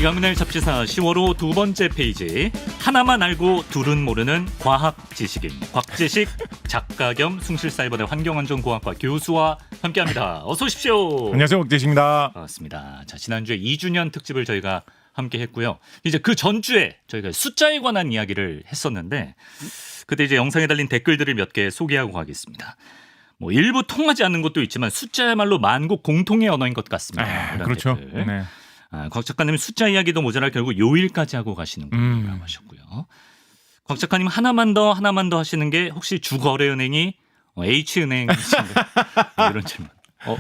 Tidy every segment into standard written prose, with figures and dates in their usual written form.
이강민의 잡지사 10월호 두 번째 페이지. 하나만 알고 둘은 모르는 과학 지식인 곽재식 작가 겸 숭실사이버대 환경안전공학과 교수와 함께합니다. 어서 오십시오. 안녕하세요, 곽재식입니다. 반갑습니다. 자, 지난주에 2주년 특집을 저희가 함께 했고요. 이제 그 전주에 저희가 숫자에 관한 이야기를 했었는데 그때 이제 영상에 달린 댓글들을 몇 개 소개하고 가겠습니다. 뭐 일부 통하지 않는 것도 있지만 숫자야말로 만국 공통의 언어인 것 같습니다. 그렇죠. 댓글. 네. 곽 작가님 숫자 이야기도 모자라 결국 요일까지 하고 가시는 분이라고 하셨고요. 곽 작가님 하나만 더 하시는 게 혹시 주거래은행이 H은행이신데 이런 질문.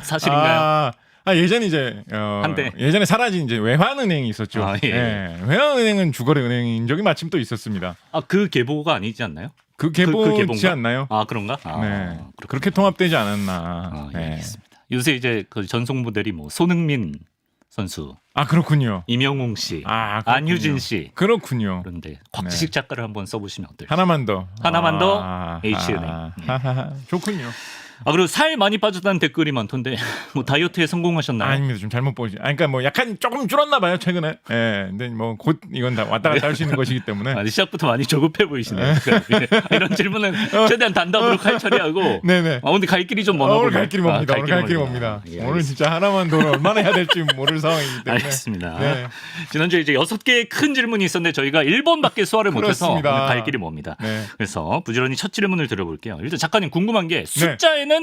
사실인가요? 예전에 이제 한때. 예전에 사라진 이제 외환은행이 있었죠. 예. 네. 외환은행은 주거래은행인 적이 마침 또 있었습니다. 그 계보가 아니지 않나요? 그 계보지 않나요? 그런가? 네. 그렇게 통합되지 않았나. 예, 알겠습니다. 요새 이제 그 전속 모델이 뭐 손흥민 선수, 그렇군요. 임영웅 씨, 그렇군요. 안효진 씨. 그렇군요. 그런데 곽지식 작가를 한번 써보시면 어떨까요? 하나만 더 H은행. 좋군요. 그리고 살 많이 빠졌다는 댓글이 많던데 뭐 다이어트에 성공하셨나요? 아닙니다. 좀 잘못 보시. 그러니까 뭐 약간 조금 줄었나 봐요 최근에. 예. 근데 뭐 곧 이건 다 왔다 갔다 할 수 있는 것이기 때문에. 시작부터 많이 조급해 보이시네요. 이런 질문은 최대한 단답으로 칼처리하고. 네네. 오늘 갈 길이 좀 먼. 오늘 갈 길이 멉니다. 오늘 갈 길이 멉니다. 오늘 진짜 하나만 더 얼마나 해야 될지 모를 상황이기 때문에. 알겠습니다. 네. 지난주에 이제 6개의 큰 질문이 있었는데 저희가 1번밖에 소화를 못해서 오늘 그렇습니다. 갈 길이 멉니다. 네. 그래서 부지런히 첫 질문을 들어볼게요. 일단 작가님 궁금한 게 숫자에는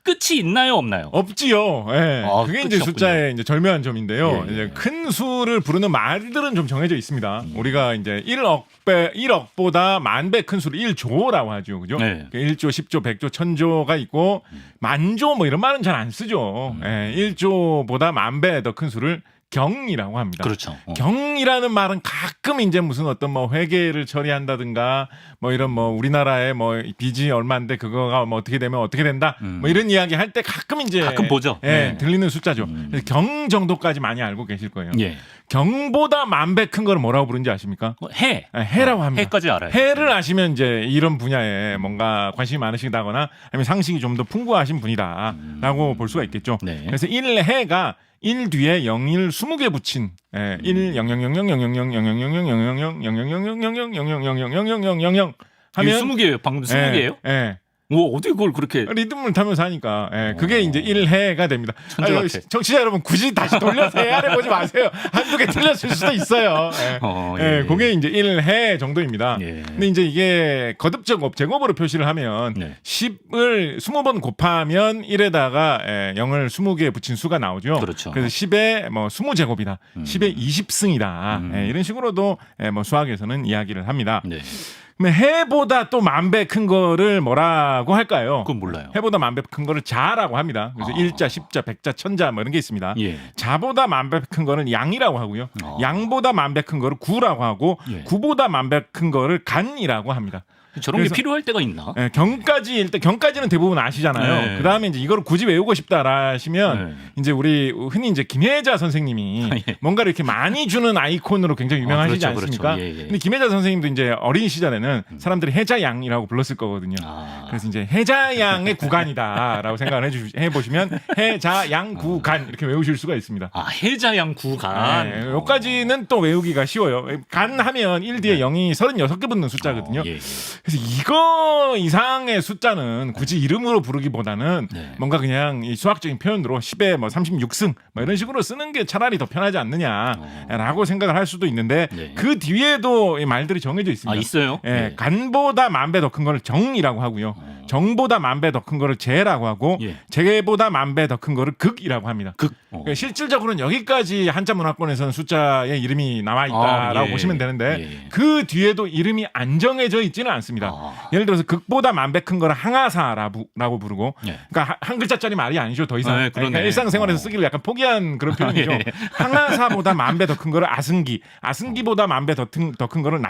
끝이 있나요, 없나요? 없지요. 예. 그게 이제 끝이 숫자의 이제 절묘한 점인데요. 예. 이제 큰 수를 부르는 말들은 좀 정해져 있습니다. 우리가 이제 1억보다 만배 큰 수를 1조라고 하죠. 그죠? 네. 1조, 10조, 100조, 1000조가 있고 만조 뭐 이런 말은 잘 안 쓰죠. 1조보다 만배 더 큰 수를 경이라고 합니다. 그렇죠. 경이라는 말은 가끔 이제 무슨 어떤 뭐 회계를 처리한다든가 뭐 이런 뭐 우리나라의 뭐 빚이 얼마인데 그거가 뭐 어떻게 되면 어떻게 된다 뭐 이런 이야기 할 때 가끔 이제 가끔 보죠. 네. 들리는 숫자죠. 그래서 경 정도까지 많이 알고 계실 거예요. 예. 경보다 만배 큰 거를 뭐라고 부르는지 아십니까? 해라고 합니다. 해까지 알아요. 해를 아시면 이제 이런 분야에 뭔가 관심이 많으시다거나 아니면 상식이 좀 더 풍부하신 분이다라고 볼 수가 있겠죠. 네. 그래서 1해가 1 뒤에 0을 20개 붙인 1 0 0 0 0 0 0 0 0 0 0 0 0 0 0 0 0 0 0 0 0 0 0 하면 20개예요. 방금 20개예요? 예. 뭐 어디 그걸 그렇게 리듬을 타면서 하니까 그게 이제 1해가 됩니다. 천재 같아. 정치자 여러분 굳이 다시 돌려서 해야 보지 마세요. 한두 개 틀렸을 수도 있어요. 그게 이제 1해 정도입니다. 근데 이제 이게 거듭제곱 제곱으로 표시를 하면 10을 20번 곱하면 1에다가 0을 20개 붙인 수가 나오죠. 그렇죠. 그래서 10의 뭐 20제곱이다. 10의 20승이다. 이런 식으로도 뭐 수학에서는 이야기를 합니다. 네. 그러면 해보다 또 만배 큰 거를 뭐라고 할까요? 그건 몰라요. 해보다 만배 큰 거를 자라고 합니다. 그래서 1자, 10자, 100자, 1000자 뭐 이런 게 있습니다. 자보다 만배 큰 거는 양이라고 하고요. 양보다 만배 큰 거를 구라고 하고 구보다 만배 큰 거를 간이라고 합니다. 저런 게 필요할 때가 있나? 경까지 일단 경까지는 대부분 아시잖아요. 그다음에 이제 이거를 굳이 외우고 싶다라 하시면 이제 우리 흔히 이제 김혜자 선생님이 뭔가를 이렇게 많이 주는 아이콘으로 굉장히 유명하시지 않습니까? 근데 김혜자 선생님도 이제 어린 시절에는 사람들이 해자양이라고 불렀을 거거든요. 그래서 이제 해자양의 구간이다라고 생각을 해보시면 해자양 구간 이렇게 외우실 수가 있습니다. 해자양 구간. 여기까지는 또 외우기가 쉬워요. 간 하면 1 뒤에 0이 36개 붙는 숫자거든요. 그래서 이거 이상의 숫자는 굳이 이름으로 부르기보다는 뭔가 그냥 이 수학적인 표현으로 10의 뭐 36승 뭐 이런 식으로 쓰는 게 차라리 더 편하지 않느냐라고 생각을 할 수도 있는데 그 뒤에도 이 말들이 정해져 있습니다. 있어요? 간보다 만배 더 큰 거를 정이라고 하고요. 정보다 만배 더 큰 거를 재라고 하고 재보다 만배 더 큰 거를 극이라고 합니다. 그러니까 실질적으로는 여기까지 한자 문화권에서는 숫자의 이름이 나와 있다라고 보시면 되는데 그 뒤에도 이름이 안 정해져 있지는 않습니다. 예를 들어서 극보다 만배 큰 거를 항아사라고 부르고 그러니까 한 글자짜리 말이 아니죠. 더 이상 그러니까 일상생활에서 쓰기를 약간 포기한 그런 표현이죠. 항아사보다 만배 더 큰 거를 아승기보다 만배 더 큰 거를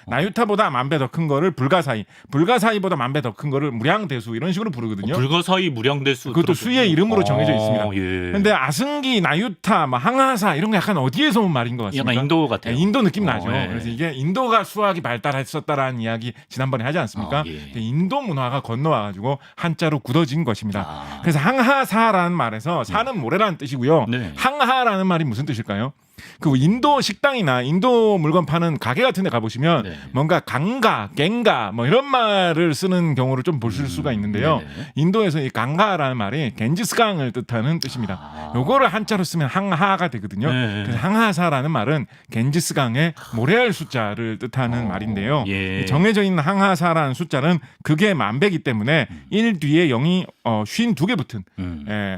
나유타보다 만배 더 큰 거를 불가사이보다 만배 더 큰 거를 무량대수 이런 식으로 부르거든요. 불가사의 무량대수 그것도 수의 이름으로 정해져 있습니다. 예. 근데 아승기, 나유타, 뭐 항아사 이런 거 약간 어디에서 온 말인 것 같습니까? 약간 인도 같아요. 인도 느낌 나죠. 그래서 이게 인도가 수학이 발달했었다라는 이야기 지난번에 하지 않습니까? 인도 문화가 건너와가지고 한자로 굳어진 것입니다. 그래서 항하사라는 말에서 사는 모래라는 뜻이고요. 항하라는 말이 무슨 뜻일까요? 그 인도 식당이나 인도 물건 파는 가게 같은 데 가보시면 네. 뭔가 강가, 갱가 뭐 이런 말을 쓰는 경우를 좀 보실 수가 있는데요. 네네. 인도에서 이 강가라는 말이 겐지스강을 뜻하는 뜻입니다. 요거를 한자로 쓰면 항하가 되거든요. 네. 그래서 항하사라는 말은 겐지스강의 모래알 숫자를 뜻하는 말인데요. 예. 정해져 있는 항하사라는 숫자는 극의 만배기 때문에 1 뒤에 0이 52개 붙은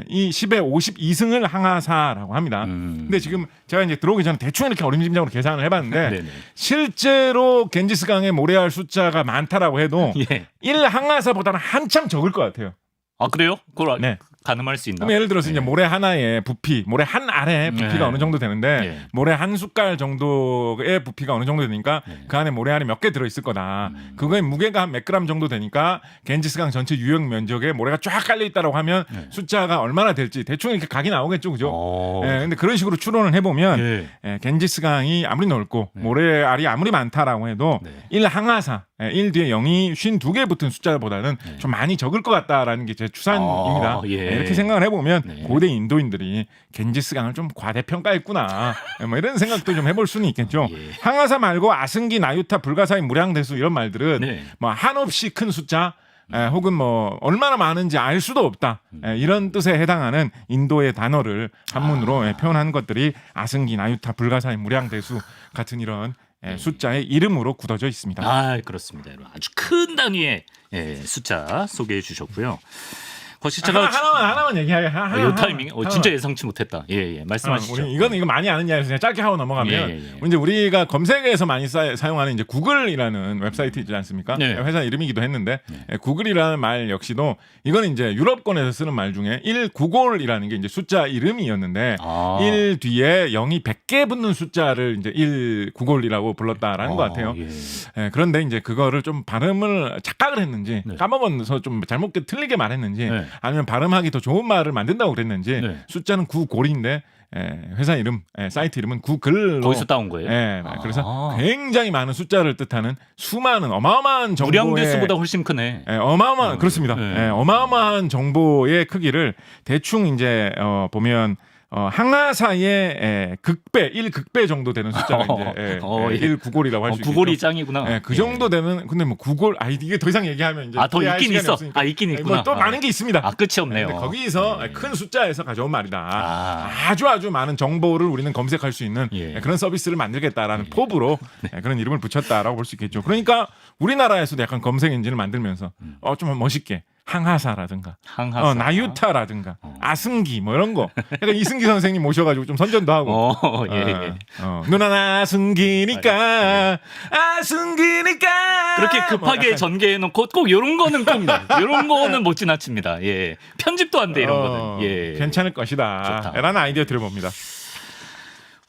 이 10의 52승을 항하사라고 합니다. 근데 지금 제가 이제 들어오기 전에 대충 이렇게 어림짐작으로 계산을 해봤는데 네네. 실제로 겐지스강의 모래알 숫자가 많다라고 해도 예. 1 항하사보다는 한참 적을 것 같아요. 아 그래요? 그걸 네. 가늠할 수 있나? 그럼 예를 들어서 네. 이제 모래 하나의 부피, 모래 한 알의 부피가 네. 어느 정도 되는데 네. 모래 한 숟갈 정도의 부피가 어느 정도 되니까 네. 그 안에 모래알이 몇 개 들어있을 거다. 그거의 무게가 한 몇 그램 정도 되니까 겐지스강 전체 유역 면적에 모래가 쫙 깔려 있다라고 하면 네. 숫자가 얼마나 될지 대충 이렇게 각이 나오겠죠, 그죠? 어. 예, 근데 그런 식으로 추론을 해보면 예. 겐지스강이 아무리 넓고 모래알이 아무리 많다라고 해도 네. 1 항하사, 1 뒤에 0이 52개 붙은 숫자보다는 좀 많이 적을 것 같다라는 게 제 추산입니다. 예. 이렇게 생각을 해보면 네. 고대 인도인들이 겐지스강을 좀 과대평가했구나 뭐 이런 생각도 좀 해볼 수는 있겠죠. 예. 항하사 말고 아승기, 나유타, 불가사의, 무량대수 이런 말들은 네. 뭐 한없이 큰 숫자 혹은 뭐 얼마나 많은지 알 수도 없다 이런 뜻에 해당하는 인도의 단어를 한문으로 표현한 것들이 아승기, 나유타, 불가사의, 무량대수 같은 이런 숫자의 이름으로 굳어져 있습니다. 아 그렇습니다. 아주 큰 단위의 숫자 소개해 주셨고요. 거시차가 하나만 얘기하게. 이 타이밍 진짜 예상치 못했다. 예, 말씀하시죠. 우리 이거 많이 아는 이야기에서 그냥 짧게 하고 넘어가면 예. 이제 우리가 검색에서 많이 사용하는 이제 구글이라는 웹사이트 있지 않습니까? 네. 회사 이름이기도 했는데 구글이라는 말 역시도 이거는 이제 유럽권에서 쓰는 말 중에 1구골이라는 게 이제 숫자 이름이었는데 1 뒤에 0이 100개 붙는 숫자를 이제 1구골이라고 불렀다라는 것 같아요. 예. 그런데 이제 그거를 좀 발음을 착각을 했는지 네. 까먹어서 좀 잘못 틀리게 말했는지 네. 아니면 발음하기 더 좋은 말을 만든다고 그랬는지 네. 숫자는 9골인데 회사 이름, 사이트 이름은 구글로 거기서 따온 거예요? 그래서 굉장히 많은 숫자를 뜻하는 수많은 어마어마한 정보의 무량대수보다 훨씬 크네. 어마어마한 그렇습니다. 네. 어마어마한 정보의 크기를 대충 이제 보면 항하사의 극배, 1극배 정도 되는 숫자가 이제 1구골이라고 할 수 있겠죠. 구골이 짱이구나. 그 정도 되는 근데 뭐 구골 이게 더 이상 얘기하면 이제 더 있긴 시간이 있어. 없으니까. 있긴 있구나. 뭐 또 많은 게 있습니다. 끝이 없네요. 근데 거기서 큰 숫자에서 가져온 말이다. 아주 많은 정보를 우리는 검색할 수 있는 그런 서비스를 만들겠다라는 포부로 그런 이름을 붙였다라고 볼 수 있겠죠. 그러니까 우리나라에서도 약간 검색 엔진을 만들면서 좀 멋있게 항하사라든가 나유타라든가 아승기 뭐 이런 거 약간 이승기 선생님 모셔가지고 좀 선전도 하고 누나 아승기니까 아승기니까 그렇게 급하게 전개해놓고 꼭 이런 거는 이런 거는 못 지나칩니다. 편집도 안 돼 이런 거는. 괜찮을 것이다 좋다. 라는 아이디어 드려봅니다.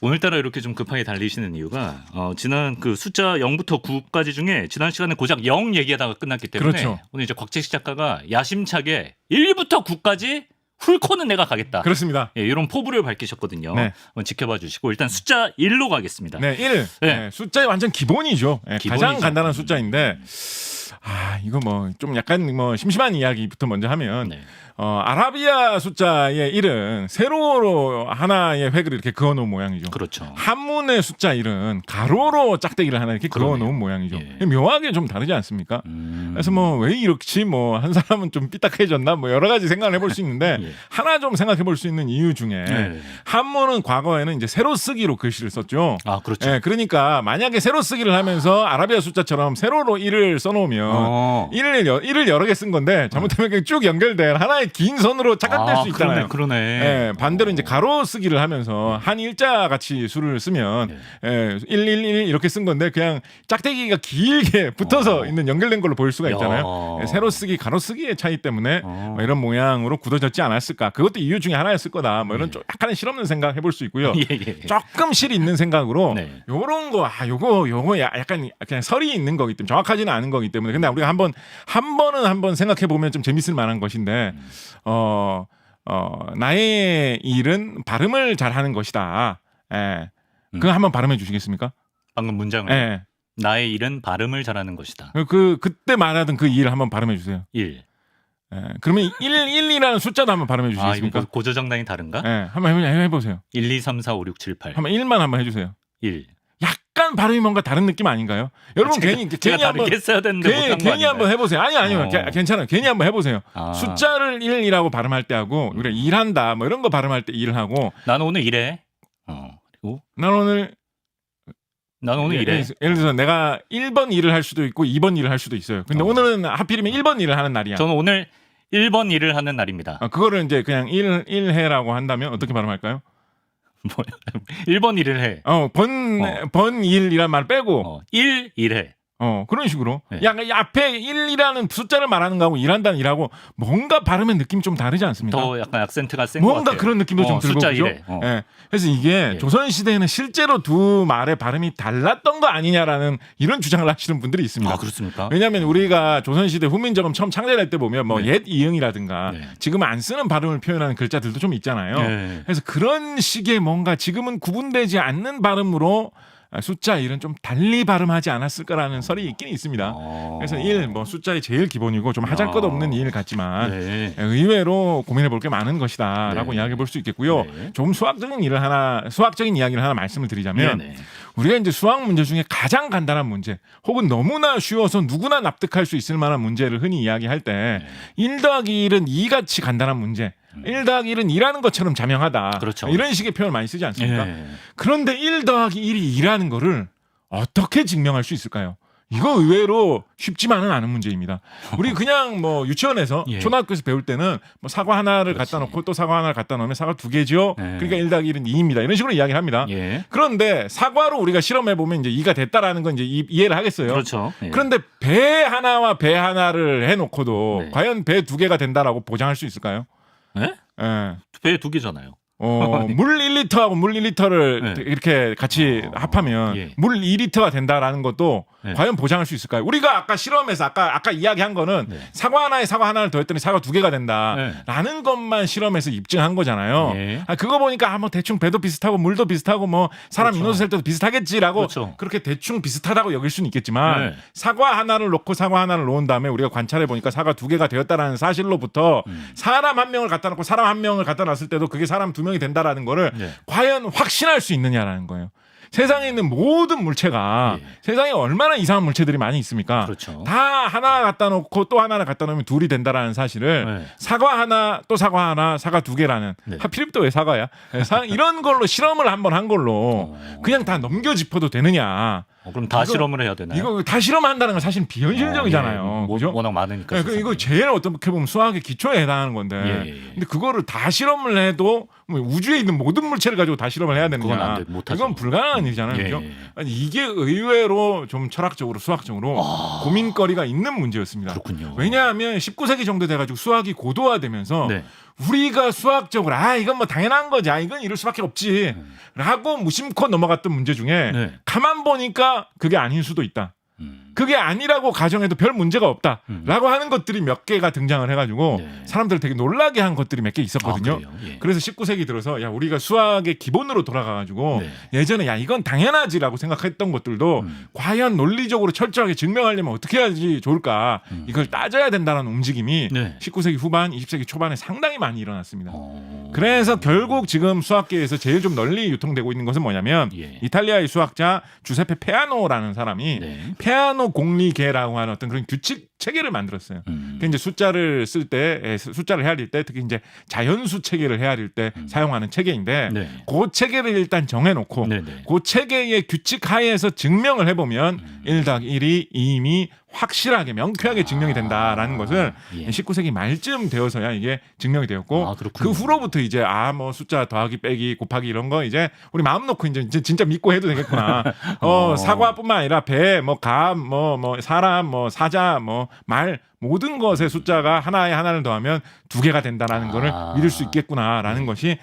오늘따라 이렇게 좀 급하게 달리시는 이유가 지난 그 숫자 0부터 9까지 중에 지난 시간에 고작 0 얘기하다가 끝났기 때문에 그렇죠. 오늘 이제 곽재식 작가가 야심차게 1부터 9까지 훑고는 내가 가겠다. 그렇습니다. 이런 포부를 밝히셨거든요. 네. 한번 지켜봐 주시고 일단 숫자 1로 가겠습니다. 네, 1. 네. 숫자의 완전 기본이죠. 기본이죠. 가장 간단한 숫자인데 이거 뭐 좀 약간 뭐 심심한 이야기부터 먼저 하면 네. 아라비아 숫자의 1은 세로로 하나의 획을 이렇게 그어놓은 모양이죠. 그렇죠. 한문의 숫자 1은 가로로 짝대기를 하나 이렇게 그어놓은 모양이죠. 묘하게 좀 다르지 않습니까? 그래서 뭐 왜 이렇지 뭐 한 사람은 좀 삐딱해졌나 뭐 여러 가지 생각을 해볼 수 있는데 하나 좀 생각해 볼 수 있는 이유 중에 한문은 과거에는 이제 세로 쓰기로 글씨를 썼죠. 그렇죠. 그러니까 만약에 세로 쓰기를 하면서 아라비아 숫자처럼 세로로 1을 써놓으면 1을 여러 개 쓴 건데 잘못하면 그냥 쭉 연결된 하나의 긴 선으로 착각될 수 있잖아요. 그러네. 반대로 이제 가로 쓰기를 하면서 한 일자 같이 수를 쓰면 111 이렇게 쓴 건데 그냥 짝대기가 길게 붙어서 있는 연결된 걸로 보일 수가 있잖아요. 세로 쓰기, 가로 쓰기의 차이 때문에 뭐 이런 모양으로 굳어졌지 않았을까. 그것도 이유 중에 하나였을 거다. 뭐 이런 좀 약간의 실없는 생각 해볼 수 있고요. 조금 실 있는 생각으로 요런 거, 요거 약간 그냥 설이 있는 거기 때문에 정확하지는 않은 거기 때문에 근데 우리가 한 번은 생각해 보면 좀 재밌을 만한 것인데 나의 일은 발음을 잘하는 것이다. 그거 한번 발음해 주시겠습니까? 방금 문장을. 나의 일은 발음을 잘하는 것이다. 그때 말하던 그 일 한번 발음해 주세요. 1. 그러면 1이라는 숫자도 한번 발음해 아, 주시겠습니까? 이거 고저장난이 다른가? 한번 해보세요. 1, 2, 3, 4, 5, 6, 7, 8. 한번 1만 한번 해주세요. 1. 약간 발음이 뭔가 다른 느낌 아닌가요? 여러분 괜히 제가 한번 다르게 써야 되는데 못한 거 괜히 한번 해보세요. 아니요. 어. 괜찮아요. 괜히 한번 해보세요. 아. 숫자를 1이라고 발음할 때 하고 우리가 일한다 뭐 이런 거 발음할 때 일을 하고 나는 오늘 일해. 그리고 나는 오늘 일해. 예를 들어서 내가 1번 일을 할 수도 있고 2번 일을 할 수도 있어요. 근데 오늘은 하필이면 1번 일을 하는 날이야. 저는 오늘 1번 일을 하는 날입니다. 그거를 이제 그냥 1해라고 한다면 어떻게 발음할까요? 뭐 1번 일을 해. 번일이란 말 빼고 1 일해. 그런 식으로. 네. 야, 앞에 1이라는 숫자를 말하는 거하고 일한다는 일하고 뭔가 발음의 느낌이 좀 다르지 않습니까? 더 약간 악센트가 센 것 같아요. 뭔가 그런 느낌도 좀 들고 숫자 그죠? 1에. 예. 그래서 이게 조선 시대에는 실제로 두 말의 발음이 달랐던 거 아니냐라는 이런 주장을 하시는 분들이 있습니다. 아, 그렇습니까? 왜냐하면 우리가 조선 시대 후민정음 처음 창제할 때 보면 뭐 옛 이응이라든가 지금 안 쓰는 발음을 표현하는 글자들도 좀 있잖아요. 그래서 그런 식의 뭔가 지금은 구분되지 않는 발음으로 숫자 1은 좀 달리 발음하지 않았을까라는 설이 있긴 있습니다. 그래서 1, 뭐 숫자의 제일 기본이고 좀 하잘것없는 일 같지만 의외로 고민해 볼 게 많은 것이다라고 이야기해 볼 수 있겠고요. 좀 수학적인 이야기를 하나 말씀을 드리자면 우리가 이제 수학 문제 중에 가장 간단한 문제 혹은 너무나 쉬워서 누구나 납득할 수 있을 만한 문제를 흔히 이야기할 때 1 더하기 1은 2같이 간단한 문제 1 더하기 1은 2라는 것처럼 자명하다. 그렇죠. 이런 식의 표현을 많이 쓰지 않습니까? 그런데 1 더하기 1이 2라는 거를 어떻게 증명할 수 있을까요? 이거 의외로 쉽지만은 않은 문제입니다. 우리 그냥 뭐 유치원에서 초등학교에서 배울 때는 뭐 사과 하나를 갖다 놓고 또 사과 하나를 갖다 놓으면 사과 2개죠. 그러니까 1 더하기 1은 2입니다. 이런 식으로 이야기를 합니다. 그런데 사과로 우리가 실험해 보면 이제 2가 됐다라는 건 이제 이해를 하겠어요. 그렇죠. 그런데 배 하나와 배 하나를 해놓고도 과연 배 2개가 된다라고 보장할 수 있을까요? 네? 배 2개잖아요. 물 1리터하고 물 1리터를 이렇게 같이 합하면 물 2리터가 된다라는 것도 과연 보장할 수 있을까요? 우리가 아까 실험에서 아까 이야기한 거는 사과 하나에 사과 하나를 더했더니 사과 2개가 된다라는 것만 실험에서 입증한 거잖아요. 그거 보니까 뭐 대충 배도 비슷하고 물도 비슷하고 뭐 사람 인원수 셀 때도 비슷하겠지라고 그렇게 대충 비슷하다고 여길 수는 있겠지만 사과 하나를 놓고 사과 하나를 놓은 다음에 우리가 관찰해 보니까 사과 2개가 되었다라는 사실로부터 사람 한 명을 갖다 놓고 사람 한 명을 갖다 놨을 때도 그게 사람 2명이 된다라는 거를 과연 확신할 수 있느냐라는 거예요. 세상에 있는 모든 물체가 세상에 얼마나 이상한 물체들이 많이 있습니까? 그렇죠. 다 하나 갖다 놓고 또 하나를 갖다 놓으면 둘이 된다라는 사실을 사과 하나 또 사과 하나 사과 2개라는 하필이면 또 왜 사과야? 이런 걸로 실험을 한번 한 걸로 그냥 다 넘겨 짚어도 되느냐? 그럼 다 실험을 해야 되나요? 이거 다 실험한다는 건 사실 비현실적이잖아요. 그죠? 워낙 많으니까. 이거 제일 어떻게 보면 수학의 기초에 해당하는 건데. 근데 그거를 다 실험을 해도 뭐 우주에 있는 모든 물체를 가지고 다 실험을 해야 되느냐? 이건 불가능한 일이잖아요. 그죠? 아니, 이게 의외로 좀 철학적으로 수학적으로 고민거리가 있는 문제였습니다. 그렇군요. 왜냐하면 19세기 정도 돼가지고 수학이 고도화되면서 우리가 수학적으로 이건 뭐 당연한 거지. 이건 이럴 수밖에 없지. 라고 무심코 넘어갔던 문제 중에 가만 보니까 그게 아닐 수도 있다. 그게 아니라고 가정해도 별 문제가 없다라고 하는 것들이 몇 개가 등장을 해가지고 사람들을 되게 놀라게 한 것들이 몇 개 있었거든요. 그래서 19세기 들어서 우리가 수학의 기본으로 돌아가가지고 예전에 이건 당연하지라고 생각했던 것들도 과연 논리적으로 철저하게 증명하려면 어떻게 해야지 좋을까 이걸 따져야 된다는 움직임이 19세기 후반, 20세기 초반에 상당히 많이 일어났습니다. 그래서 결국 지금 수학계에서 제일 좀 널리 유통되고 있는 것은 뭐냐면 이탈리아의 수학자 주세페 페아노라는 사람이 페아노 공리계라고 하는 어떤 그런 규칙 체계를 만들었어요. 그 이제 숫자를 쓸 때, 숫자를 헤아릴 때, 특히 이제 자연수 체계를 헤아릴 때 사용하는 체계인데, 그 체계를 일단 정해놓고, 그 체계의 규칙 하에서 증명을 해보면 1 더하기 1이 이미 확실하게 명쾌하게 증명이 된다라는 것을 19세기 말쯤 되어서야 이게 증명이 되었고 그 후로부터 이제 뭐 숫자 더하기 빼기 곱하기 이런 거 이제 우리 마음 놓고 이제 진짜 믿고 해도 되겠구나. 사과뿐만 아니라 배, 뭐 감, 뭐 사람, 뭐 사자, 뭐 말 모든 것의 숫자가 하나에 하나를 더하면 2개가 된다라는 거를 믿을 수 있겠구나라는 것이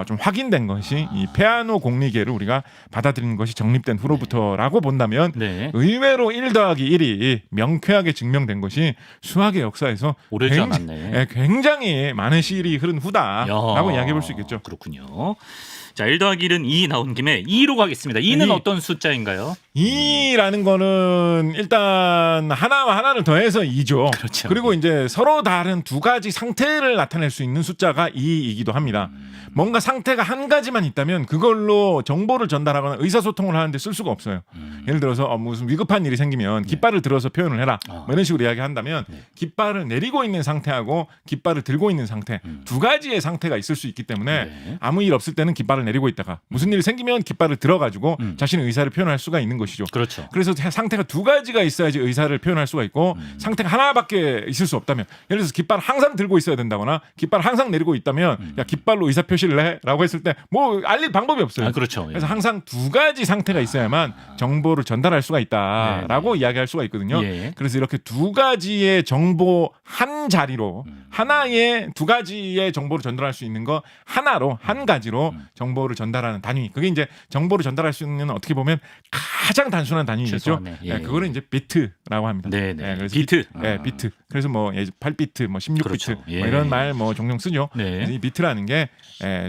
좀 확인된 것이 이 페아노 공리계를 우리가 받아들이는 것이 정립된 후로부터라고 본다면 의외로 1 더하기 1이 명쾌하게 증명된 것이 수학의 역사에서 오래지 않았네. 굉장히 많은 시일이 흐른 후다라고 이야기해 볼 수 있겠죠. 그렇군요. 자, 1 더하기 1은 2 나온 김에 2로 가겠습니다. 2는 어떤 숫자인가요? 2라는 거는 일단 하나와 하나를 더해서 2죠. 그렇죠. 그리고 이제 서로 다른 두 가지 상태를 나타낼 수 있는 숫자가 2이기도 합니다. 뭔가 상태가 한 가지만 있다면 그걸로 정보를 전달하거나 의사소통을 하는데 쓸 수가 없어요. 예를 들어서 무슨 위급한 일이 생기면 깃발을 들어서 표현을 해라. 뭐 이런 식으로 이야기한다면 깃발을 내리고 있는 상태하고 깃발을 들고 있는 상태 두 가지의 상태가 있을 수 있기 때문에 아무 일 없을 때는 깃발을 내리고 있다가 무슨 일이 생기면 깃발을 들어가지고 자신의 의사를 표현할 수가 있는 것이죠. 그렇죠. 그래서 상태가 두 가지가 있어야지 의사를 표현할 수가 있고 상태가 하나밖에 있을 수 없다면 예를 들어서 깃발을 항상 들고 있어야 된다거나 깃발을 항상 내리고 있다면 야 깃발로 의사 표시를 해? 라고 했을 때 뭐 알릴 방법이 없어요. 그렇죠. 그래서 항상 두 가지 상태가 있어야만 정보를 전달할 수가 있다라고 이야기할 수가 있거든요. 그래서 이렇게 두 가지의 정보 한 자리로 하나의 두 가지의 정보를 전달할 수 있는 거 하나로 한 가지로 정보를 전달하는 단위. 그게 이제 정보를 전달할 수 있는 어떻게 보면 가장 단순한 단위겠죠. 그거를 이제 비트라고 합니다. 그래서 비트. 비트. 그래서 뭐 8비트, 뭐 16비트 그렇죠. 뭐 이런 말 뭐 종종 쓰죠. 그래서 이 비트라는 게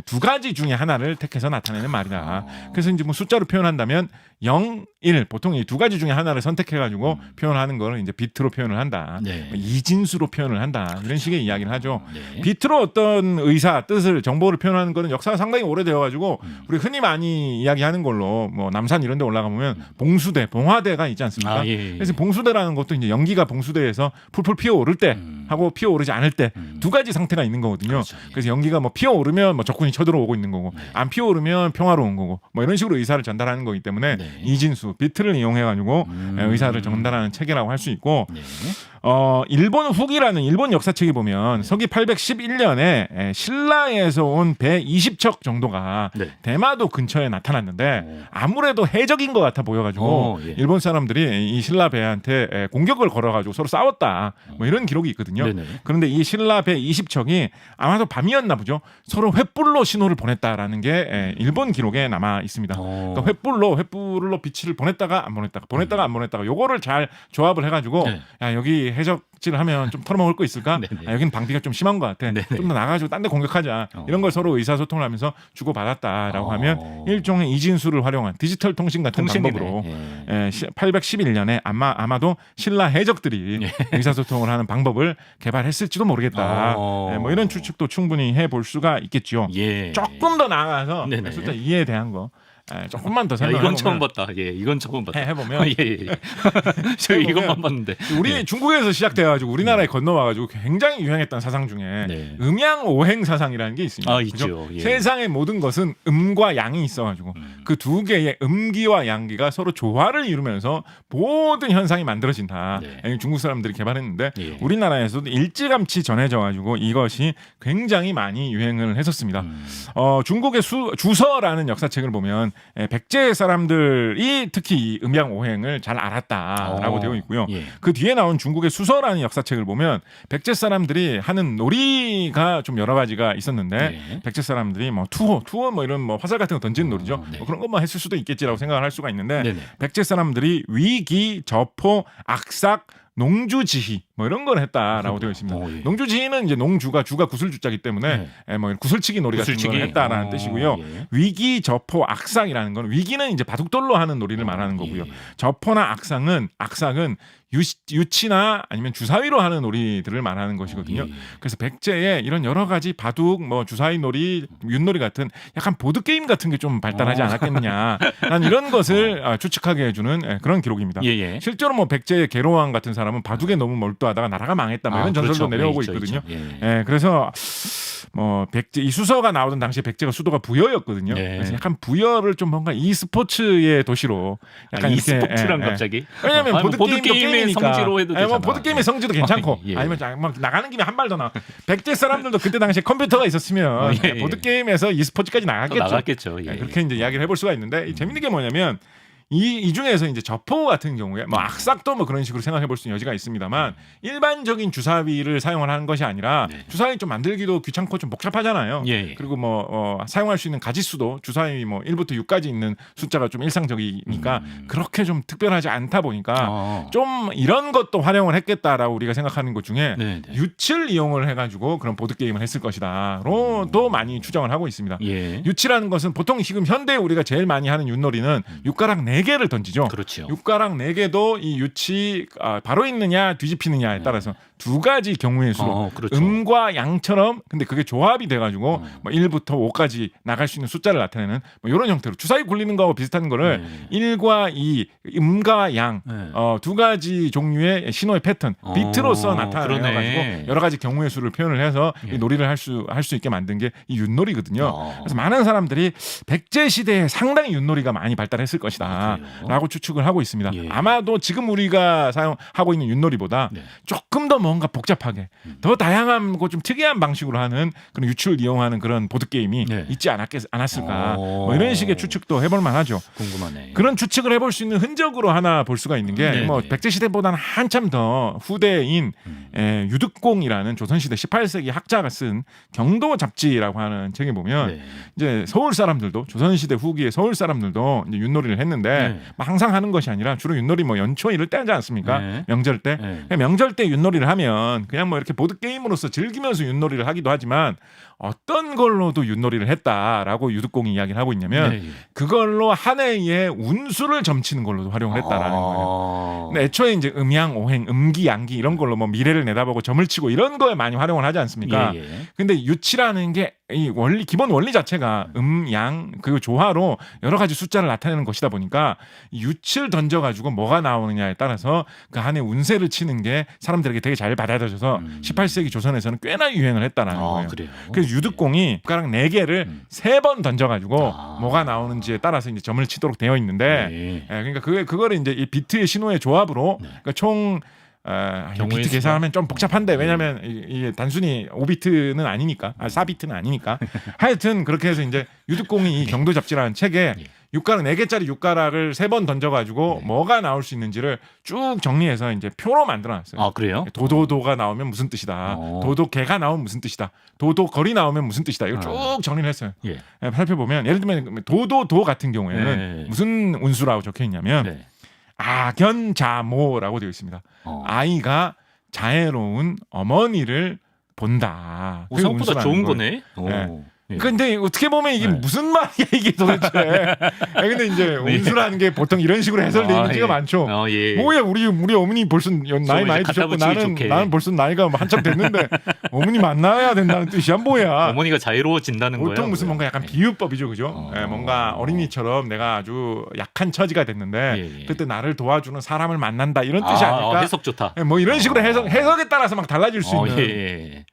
두 가지 중에 하나를 택해서 나타내는 말이다. 그래서 이제 뭐 숫자로 표현한다면 0, 1 보통 이 두 가지 중에 하나를 선택해가지고 표현하는 거를 이제 비트로 표현을 한다. 이진수로 표현을 한다. 이런 식의 이야기를 하죠. 비트로 어떤 의사 뜻을 정보를 표현하는 거는 역사가 상당히 오래되어가지고 우리 흔히 많이 이야기하는 걸로 뭐 남산 이런 데 올라가 보면 봉수대, 봉화대가 있지 않습니까? 그래서 봉수대라는 것도 이제 연기가 봉수대에서 풀풀 피어오를 때 하고 피어오르지 않을 때 두 가지 상태가 있는 거거든요. 그래서 연기가 뭐 피어오르면 뭐 적군이 쳐들어오고 있는 거고 안 피어오르면 평화로운 거고 뭐 이런 식으로 의사를 전달하는 거기 때문에 이진수 비트를 이용해가지고 의사를 전달하는 체계라고 할 수 있고 일본 후기라는 일본 역사책에 보면 서기 811년에 신라에서 온 배 20척 정도가 대마도 근처에 나타났는데 아무래도 해적인 것 같아 보여가지고 일본 사람들이 이 신라 배한테 공격을 걸어가지고 서로 싸웠다 뭐 이런 기록이 있거든요. 그런데 이 신라 배 20척이 아마도 밤이었나 보죠. 서로 횃불로 신호를 보냈다라는 게 일본 기록에 남아 있습니다. 그러니까 횃불로 비치를 보냈다가 안 보냈다가 요거를 잘 조합을 해가지고 야 여기 해적질을 하면 좀 털어먹을 거 있을까? 여기는 방비가 좀 심한 것 같아. 좀 더 나가가지고 딴 데 공격하자. 이런 걸 서로 의사소통을 하면서 주고받았다라고 하면 일종의 이진수를 활용한 디지털 통신 같은 방법으로 811년에 아마도 신라 해적들이 의사소통을 하는 방법을 개발했을지도 모르겠다. 뭐 이런 추측도 충분히 해볼 수가 있겠죠. 조금 더 나아가서 숫자 2에 대한 거 조금만 더 설명해 보면 이건 처음 봤다. 이건 처음 봤다. 해보면 저 이것만 봤는데. 우리 중국에서 시작돼가지고 우리나라에 건너와가지고 굉장히 유행했던 사상 중에 음양오행 사상이라는 게 있습니다. 있죠. 세상의 모든 것은 음과 양이 있어가지고 그 두 개의 음기와 양기가 서로 조화를 이루면서 모든 현상이 만들어진다. 중국 사람들이 개발했는데 우리나라에서도 일찌감치 전해져가지고 이것이 굉장히 많이 유행을 했었습니다. 중국의 주서라는 역사책을 보면 백제 사람들이 특히 이 음양오행을 잘 알았다라고 되어 있고요. 그 뒤에 나온 중국의 수서라는 역사책을 보면 백제 사람들이 하는 놀이가 좀 여러 가지가 있었는데 백제 사람들이 뭐 투호 뭐 이런 뭐 화살 같은 거 던지는 놀이죠. 뭐 그런 것만 했을 수도 있겠지라고 생각을 할 수가 있는데 백제 사람들이 위기, 저포, 악삭, 농주지희 뭐 이런 걸 했다라고 되어 있습니다. 농주지희는 이제 농주가 구슬주자기 때문에 뭐 구슬치기 놀이 같은 걸 했다라는 뜻이고요. 위기, 저포, 악삭이라는 건 위기는 이제 바둑돌로 하는 놀이를 말하는 거고요. 저포나 악삭은 유치나 아니면 주사위로 하는 놀이들을 말하는 것이거든요. 그래서 백제에 이런 여러 가지 바둑, 뭐 주사위 놀이, 윷놀이 같은 약간 보드 게임 같은 게 좀 발달하지 않았겠느냐. 난 이런 것을 추측하게 해주는 그런 기록입니다. 실제로 뭐 백제의 계로왕 같은 사람은 바둑에 너무 몰두하다가 나라가 망했다. 뭐 이런 전설도 내려오고 있거든요. 그래서 뭐 백제 이 수서가 나오던 당시에 백제가 수도가 부여였거든요. 그래서 약간 부여를 좀 뭔가 e스포츠의 도시로 약간 e스포츠랑 갑자기 왜냐면 보드 게임의 성지로 해도 되잖아. 뭐 보드 게임의 성지도 괜찮고 아니면 막 나가는 김에 한 발 더 나. 백제 사람들도 그때 당시에 컴퓨터가 있었으면 보드 게임에서 e스포츠까지 나갔겠죠. 그렇게 이제 이야기를 해볼 수가 있는데 재밌는 게 뭐냐면 이 중에서 이제 저포 같은 경우에 뭐 악삭도 뭐 그런 식으로 생각해 볼 수 있는 여지가 있습니다만 일반적인 주사위를 사용을 하는 것이 아니라 주사위 좀 만들기도 귀찮고 좀 복잡하잖아요. 그리고 뭐 사용할 수 있는 가지수도 주사위 뭐 1부터 6까지 있는 숫자가 좀 일상적이니까 그렇게 좀 특별하지 않다 보니까 좀 이런 것도 활용을 했겠다라고 우리가 생각하는 것 중에 유치를 이용을 해가지고 그런 보드 게임을 했을 것이다로 많이 추정을 하고 있습니다. 유치라는 것은 보통 지금 현대에 우리가 제일 많이 하는 윷놀이는 6가락 4 4개를 던지죠. 그렇죠. 육가락 4개도 이 유치 바로 있느냐 뒤집히느냐에 따라서 두 가지 경우의 수로 그렇죠. 음과 양처럼 근데 그게 조합이 돼가지고 뭐 1부터 5까지 나갈 수 있는 숫자를 나타내는 뭐 이런 형태로 주사위 굴리는 거하고 비슷한 거를 1과 2 음과 양 두 가지 종류의 신호의 패턴 비트로서 나타내가지고 여러 가지 경우의 수를 표현을 해서 이 놀이를 할 수 있게 만든 게 이 윷놀이거든요. 그래서 많은 사람들이 백제 시대에 상당히 윷놀이가 많이 발달했을 것이다라고 추측을 하고 있습니다. 아마도 지금 우리가 사용하고 있는 윷놀이보다 조금 더 뭔가 복잡하게 더 다양하고 좀 특이한 방식으로 하는 그런 유추를 이용하는 그런 보드 게임이 있지 않았을까 뭐 이런 식의 추측도 해볼 만하죠. 궁금하네. 그런 추측을 해볼 수 있는 흔적으로 하나 볼 수가 있는 게 뭐 백제 시대보다는 한참 더 후대인 유득공이라는 조선시대 18세기 학자가 쓴 경도 잡지라고 하는 책에 보면 이제 서울 사람들도 조선시대 후기에 서울 사람들도 이제 윷놀이를 했는데 뭐 항상 하는 것이 아니라 주로 윷놀이 뭐 연초 이럴 때 하지 않습니까? 명절 때 명절 때 윷놀이를 하면 그냥 뭐 이렇게 보드 게임으로서 즐기면서 윷놀이를 하기도 하지만 어떤 걸로도 윷놀이를 했다라고 유득공이 이야기를 하고 있냐면 그걸로 한 해의 운수를 점치는 걸로도 활용을 했다라는 거예요. 근데 애초에 이제 음양, 오행, 음기, 양기 이런 걸로 뭐 미래를 내다보고 점을 치고 이런 거에 많이 활용을 하지 않습니까? 근데 유치라는 게 이 원리 기본 원리 자체가 양 그 조화로 여러 가지 숫자를 나타내는 것이다 보니까 유치를 던져가지고 뭐가 나오느냐에 따라서 그 한 해 운세를 치는 게 사람들에게 되게 잘 받아들여져서 18세기 조선에서는 꽤나 유행을 했다라는 거예요. 그래서 유득공이 숟가락 4개를 3번 던져가지고 뭐가 나오는지에 따라서 이제 점을 치도록 되어 있는데 그러니까 그거를 이제 이 비트의 신호의 조합으로 그러니까 총 비트 계산하면 좀 복잡한데 왜냐하면 이게 단순히 5비트는 아니니까 4비트는 아니니까 하여튼 그렇게 해서 이제 유득공이 이 경도 잡지라는 책에 육가락 4개짜리 육가락을 3번 던져가지고 뭐가 나올 수 있는지를 쭉 정리해서 이제 표로 만들어놨어요. 아 그래요? 도도도가 나오면 무슨 뜻이다. 도도개가 나오면 무슨 뜻이다. 도도거리 나오면 무슨 뜻이다. 이거 쭉 정리를 했어요. 살펴보면 예를 들면 도도도 같은 경우에는 무슨 운수라고 적혀 있냐면 아견자모라고 되어 있습니다. 아이가 자애로운 어머니를 본다. 생각보다 좋은 거네. 근데 어떻게 보면 이게 무슨 말이야 이게 도대체. 근데 이제 운수라는 게 보통 이런 식으로 해설되는 경우가 많죠. 뭐야 우리 어머니 벌써 나이 많이 드셨고 나는 벌써 나이가 한참 됐는데 어머니 만나야 된다는 뜻이야 뭐야. 어머니가 자유로워진다는 거예요. 보통 무슨 뭔가 약간 비유법이죠, 그죠? 뭔가 어린이처럼 내가 아주 약한 처지가 됐는데 그때 나를 도와주는 사람을 만난다 이런 뜻이 아닐까? 해석 좋다. 뭐 이런 식으로 해석에 따라서 막 달라질 수 있는.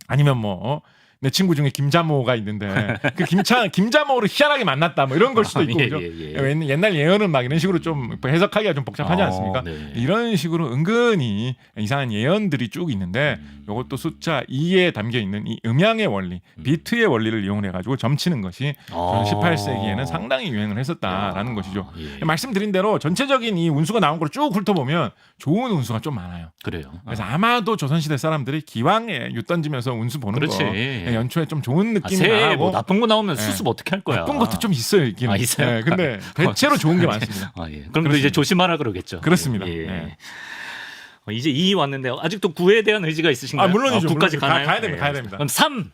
아니면 뭐. 내 친구 중에 김자모가 있는데 그 김자모를 희한하게 만났다 뭐 이런 걸 수도 있고 그죠? 옛날 예언은 막 이런 식으로 좀 해석하기가 좀 복잡하지 않습니까? 이런 식으로 은근히 이상한 예언들이 쭉 있는데 이것도 숫자 2에 담겨 있는 이 음양의 원리, 비트의 원리를 이용해 가지고 점치는 것이 18세기에는 상당히 유행을 했었다라는 것이죠. 말씀드린 대로 전체적인 이 운수가 나온 걸 쭉 훑어보면 좋은 운수가 좀 많아요. 그래요. 그래서 아마도 조선시대 사람들이 기왕에 윷 던지면서 운수 보는 거 연초에 좀 좋은 느낌이 나고 뭐 나쁜 거 나오면 수습 어떻게 할 거야? 나쁜 것도 좀 있어요. 있기는. 있어요? 근데 대체로 좋은 게 많습니다. 그럼 또 이제 조심하라 그러겠죠. 그렇습니다. 이제 2 왔는데 아직도 9에 대한 의지가 있으신가요? 물론이죠. 9까지 가나요? 가야 됩니다. 그럼 3.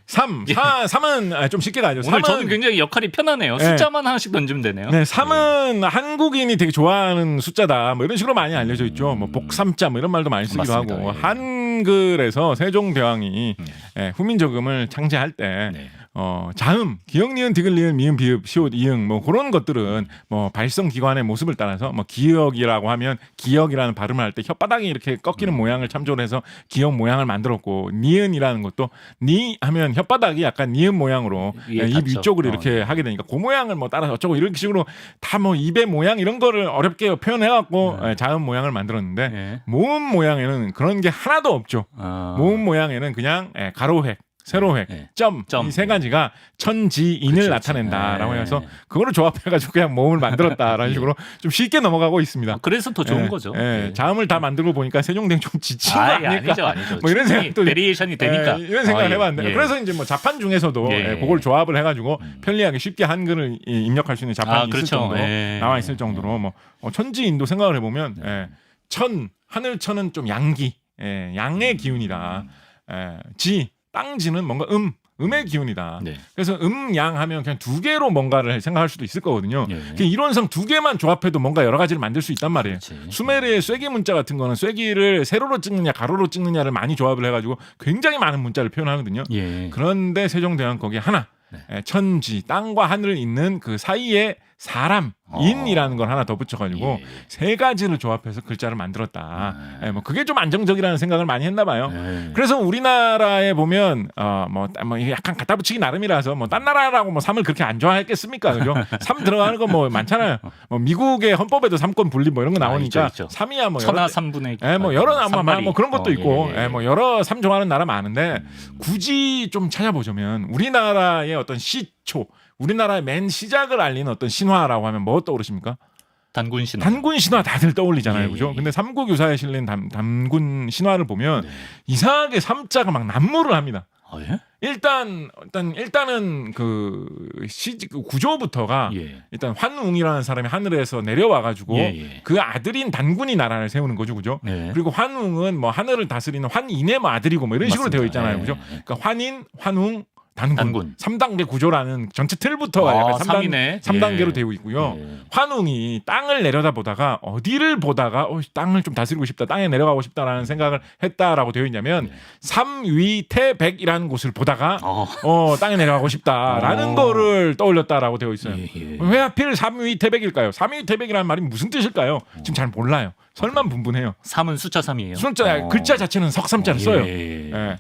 3은 좀 쉽게 가죠. 오늘 저는 굉장히 역할이 편하네요. 숫자만 하나씩 던지면 되네요. 3은 한국인이 되게 좋아하는 숫자다. 뭐 이런 식으로 많이 알려져 있죠. 뭐 복삼자 뭐 이런 말도 많이 쓰기도 하고. 한글에서 세종대왕이 후민저금을 창제할 때 자음, 기역, 니은, 디귿, 리을, 미음, 비읍, 시옷, 이응 뭐 그런 것들은 뭐 발성 기관의 모습을 따라서 뭐 기역이라고 하면 기역이라는 발음을 할 때 혓바닥이 이렇게 꺾이는 모양을 참조를 해서 기역 모양을 만들었고 니은이라는 것도 니 하면 혓바닥이 약간 니은 모양으로 입 위쪽으로 이렇게 하게 되니까 그 모양을 뭐 따라서 어쩌고 이런 식으로 다 뭐 입의 모양 이런 거를 어렵게 표현해갖고 자음 모양을 만들었는데 모음 모양에는 그런 게 하나도 없죠. 모음 모양에는 그냥 가로획 세로획, 점. 이 세 가지가 천지인을 나타낸다라고 해서 그거를 조합해가지고 그냥 모음을 만들었다라는 식으로 좀 쉽게 넘어가고 있습니다. 그래서 더 좋은 거죠. 자음을 다 만들고 보니까 세종대왕 좀 지친 거 아닐까? 아니죠. 뭐 이런 생각도 베리에이션이 되니까 이런 생각을 해봤는데 그래서 이제 뭐 자판 중에서도 그걸 조합을 해가지고 편리하게 쉽게 한글을 입력할 수 있는 자판이 있을 정도로 나와 있을 정도로 뭐 천지인도 생각을 해보면 하늘천은 좀 양기, 양의 기운이다. 땅지는 뭔가 음의 기운이다. 네. 그래서 음양하면 그냥 두 개로 뭔가를 생각할 수도 있을 거거든요. 예. 그냥 이론상 두 개만 조합해도 뭔가 여러 가지를 만들 수 있단 말이에요. 그렇지. 수메르의 쐐기 문자 같은 거는 쐐기를 세로로 찍느냐 가로로 찍느냐를 많이 조합을 해가지고 굉장히 많은 문자를 표현하거든요. 예. 그런데 세종대왕 거기에 하나 천지 땅과 하늘 있는 그 사이에 사람 인이라는 걸 하나 더 붙여가지고 예. 세 가지를 조합해서 글자를 만들었다. 뭐 그게 좀 안정적이라는 생각을 많이 했나 봐요. 그래서 우리나라에 보면 뭐 이게 약간 갖다 붙이기 나름이라서 뭐 딴 나라라고 뭐 삼을 그렇게 안 좋아했겠습니까? 그죠? 삼 들어가는 거 뭐 많잖아요. 뭐 미국의 헌법에도 삼권 분립 뭐 이런 거 나오니까 있죠. 삼이야 뭐 천하 삼분의 뭐 여러 삼마리. 뭐 그런 것도 있고 예. 뭐 여러 삼 좋아하는 나라 많은데 굳이 좀 찾아보자면 우리나라의 어떤 시초 우리나라의 맨 시작을 알리는 어떤 신화라고 하면 뭐 떠오르십니까? 단군 신화. 단군 신화 다들 떠올리잖아요. 예, 그죠? 예. 근데 삼국유사에 실린 단군 신화를 보면 네. 이상하게 삼자가 막 난무를 합니다. 예? 일단은 그 구조부터가 예. 일단 환웅이라는 사람이 하늘에서 내려와 가지고 예. 그 아들인 단군이 나라를 세우는 거죠. 그죠? 네. 그리고 환웅은 뭐 하늘을 다스리는 환인의 뭐 아들이고 뭐 이런 식으로 맞습니다. 되어 있잖아요. 예. 그죠? 그러니까 환인, 환웅, 단군. 단군. 3단계 구조라는 전체 틀부터가 약간 3이네. 3단계로 예. 되어 있고요. 예. 환웅이 땅을 내려다보다가 어디를 보다가 땅을 좀 다스리고 싶다, 땅에 내려가고 싶다라는 생각을 했다라고 되어 있냐면 삼위태백이라는 곳을 보다가 땅에 내려가고 싶다라는 거를 떠올렸다라고 되어 있어요. 예. 왜 하필 삼위태백일까요? 삼위태백이라는 말이 무슨 뜻일까요? 지금 잘 몰라요. 설만분분해요. 3은 숫자 3이에요. 숫자 글자 자체는 석삼자를 써요. 예.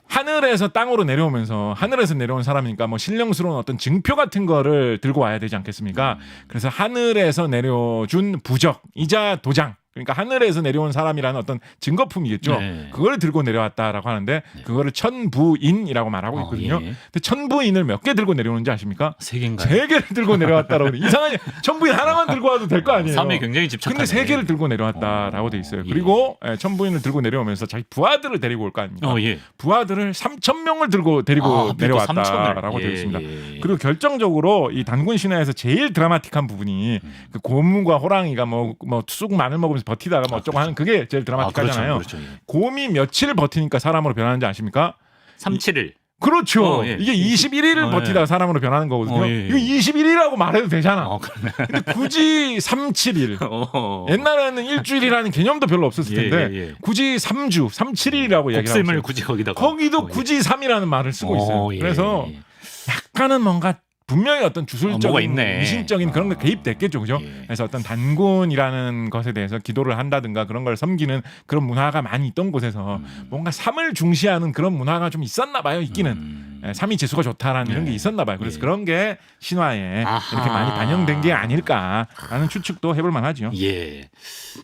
하늘에서 땅으로 내려오면서 하늘에서 내려온 사람이니까 뭐 신령스러운 어떤 증표 같은 거를 들고 와야 되지 않겠습니까? 그래서 하늘에서 내려준 부적이자 도장. 그러니까 하늘에서 내려온 사람이라는 어떤 증거품이겠죠. 네. 그걸 들고 내려왔다라고 하는데 그거를 천부인이라고 말하고 있거든요. 예. 근데 천부인을 몇 개 들고 내려오는지 아십니까? 3개인가요? 3개를 들고 내려왔다라고. 이상하게 천부인 하나만 들고 와도 될 거 아니에요. 3에 굉장히 집착하네. 근데 3개를 들고 내려왔다라고 돼 있어요. 그리고 천부인을 들고 내려오면서 자기 부하들을 데리고 올 거 아닙니까? 예. 부하들을 3,000명을 데리고 내려왔다라고 되어 있습니다. 예. 그리고 결정적으로 이 단군 신화에서 제일 드라마틱한 부분이 그 곰과 호랑이가 뭐 쑥 마늘 먹으면서 버티다가 뭐 어쩌고 하는 그게 제일 드라마틱하잖아요. 그렇죠. 예. 곰이 며칠 버티니까 사람으로 변하는지 아십니까? 37일. 그렇죠. 예. 이게 21일을 버티다가 사람으로 변하는 거거든요. 예. 이거 21일이라고 말해도 되잖아. 그러네. 근데 굳이 37일. 옛날에는 일주일이라는 개념도 별로 없었을 텐데 예. 굳이 3주, 37일이라고 얘기를 곱셈을 하고 굳이 거기다가. 거기도 굳이 3이라는 말을 쓰고 있어요. 예. 그래서 약간은 뭔가 분명히 어떤 뭐가 주술적인 있네. 미신적인 그런 게 개입됐겠죠. 그죠? 예. 그래서 어떤 단군이라는 것에 대해서 기도를 한다든가 그런 걸 섬기는 그런 문화가 많이 있던 곳에서 뭔가 삶을 중시하는 그런 문화가 좀 있었나 봐요. 있기는. 삼위 재수가 좋다라는 이런 게 있었나 봐요. 그래서 그런 게 신화에 이렇게 많이 반영된 게 아닐까라는 추측도 해볼 만하죠. 예.